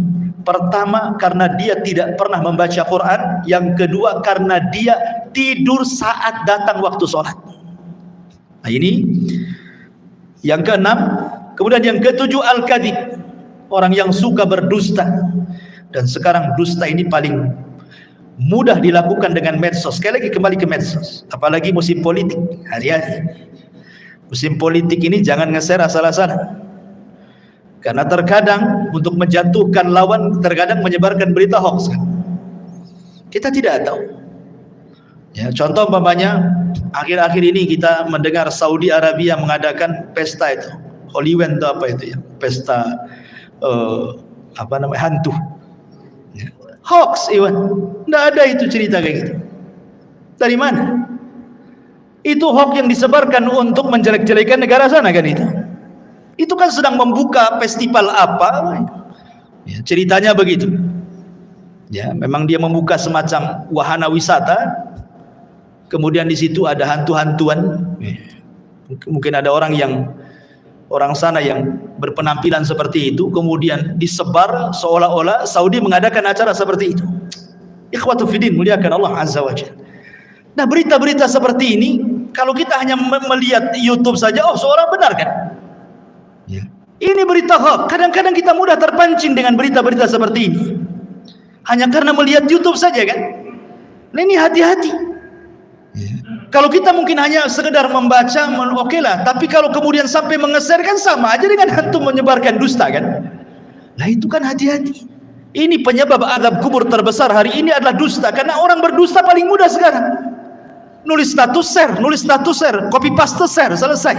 S2: pertama karena dia tidak pernah membaca Quran, yang kedua karena dia tidur saat datang waktu sholat. Nah ini yang keenam. Kemudian yang ketujuh al-kadhib, orang yang suka berdusta. Dan sekarang dusta ini paling mudah dilakukan dengan medsos. Sekali lagi kembali ke medsos, apalagi musim politik hari-hari. Musim politik ini jangan ngeser asal-asalan, karena terkadang untuk menjatuhkan lawan, terkadang menyebarkan berita hoax. Kita tidak tahu ya. Contoh umpamanya akhir-akhir ini kita mendengar Saudi Arabia mengadakan pesta itu Holy Week itu apa itu ya, pesta hantu. Hoax, Iwan. Tidak ada itu cerita kayak gitu. Dari mana? Itu hoax yang disebarkan untuk menjelek-jelekan negara sana kan itu. Itu kan sedang membuka festival apa? Ya, ceritanya begitu. Ya, memang dia membuka semacam wahana wisata. Kemudian di situ ada hantu-hantuan. Mungkin ada orang sana yang berpenampilan seperti itu, kemudian disebar seolah-olah Saudi mengadakan acara seperti itu. Ikhwatu fiddin, muliakan Allah Azza wa Jalla. Nah, berita-berita seperti ini kalau kita hanya melihat YouTube saja, oh seorang benar kan? Ya. Ini berita hoax. Kadang-kadang kita mudah terpancing dengan berita-berita seperti ini. Hanya karena melihat YouTube saja kan? Nah, ini hati-hati. Ya. Kalau kita mungkin hanya sekedar membaca, oke lah. Tapi kalau kemudian sampai mengeser kan sama aja dengan hantu menyebarkan dusta kan? Nah itu kan hati-hati. Ini penyebab azab kubur terbesar hari ini adalah dusta. Karena orang berdusta paling mudah sekarang. Nulis status share, copy paste share, selesai.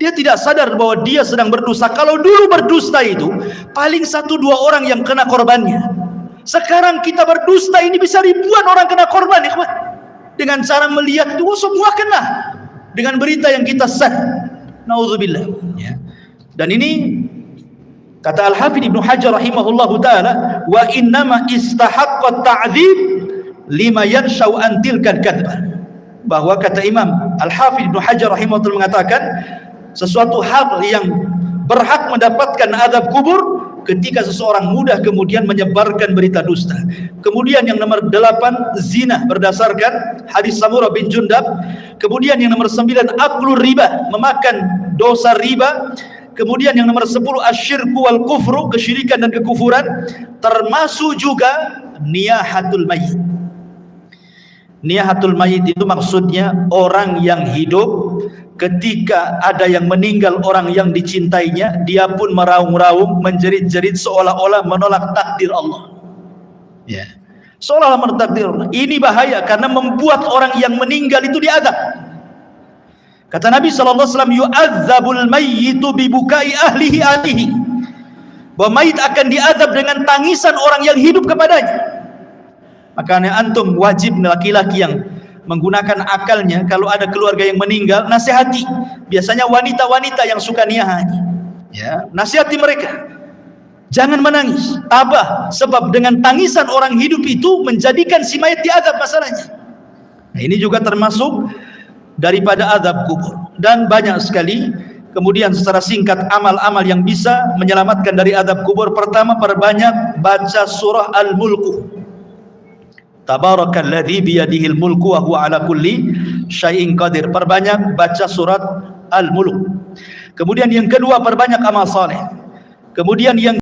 S2: Dia tidak sadar bahwa dia sedang berdusta. Kalau dulu berdusta itu paling 1-2 orang yang kena korbannya. Sekarang kita berdusta ini bisa ribuan orang kena korban, ikhwan. Dengan cara melihat itu semua kena dengan berita yang kita share. Nauzubillah. Ya. Dan ini kata Al-Hafidz Ibnu Hajar rahimahullahu taala, wa innama istahaqqa ta'dzib lima yanshau an tilkal kadzbah. Bahwa kata Imam Al-Hafidz Ibnu Hajar rahimahullah mengatakan sesuatu hal yang berhak mendapatkan azab kubur ketika seseorang mudah kemudian menyebarkan berita dusta. Kemudian yang nomor 8 zina berdasarkan hadis Samurah bin Jundab. Kemudian yang nomor 9 aklur riba, memakan dosa riba. Kemudian yang nomor 10 asyirku wal kufru, kesyirikan dan kekufuran, termasuk juga niyahatul mayyit. Niyahatul mayyit itu maksudnya orang yang hidup ketika ada yang meninggal orang yang dicintainya, dia pun meraung-raung, menjerit-jerit seolah-olah menolak takdir Allah. Ya. Seolah-olah menolak takdir Allah. Ini bahaya karena membuat orang yang meninggal itu diazab. Kata Nabi sallallahu alaihi wasallam, yu'adzabul mayyitu bibukai ahlihi alihi. Bahwa mayit akan diazab dengan tangisan orang yang hidup kepadanya. Makanya antum wajib, laki-laki yang menggunakan akalnya, kalau ada keluarga yang meninggal, nasihati. Biasanya wanita-wanita yang suka niyah, ya, nasihati mereka. Jangan menangis, tabah, sebab dengan tangisan orang hidup itu menjadikan si mayat diazab masalahnya. Nah, ini juga termasuk daripada azab kubur. Dan banyak sekali. Kemudian secara singkat amal-amal yang bisa menyelamatkan dari azab kubur. Pertama, perbanyak baca surah Al-Mulku. Tabarakalladzi biyadihil mulku wa huwa ala kulli syai'in qadir. Perbanyak baca surat Al-Mulk. Kemudian yang kedua, perbanyak amal saleh. Kemudian yang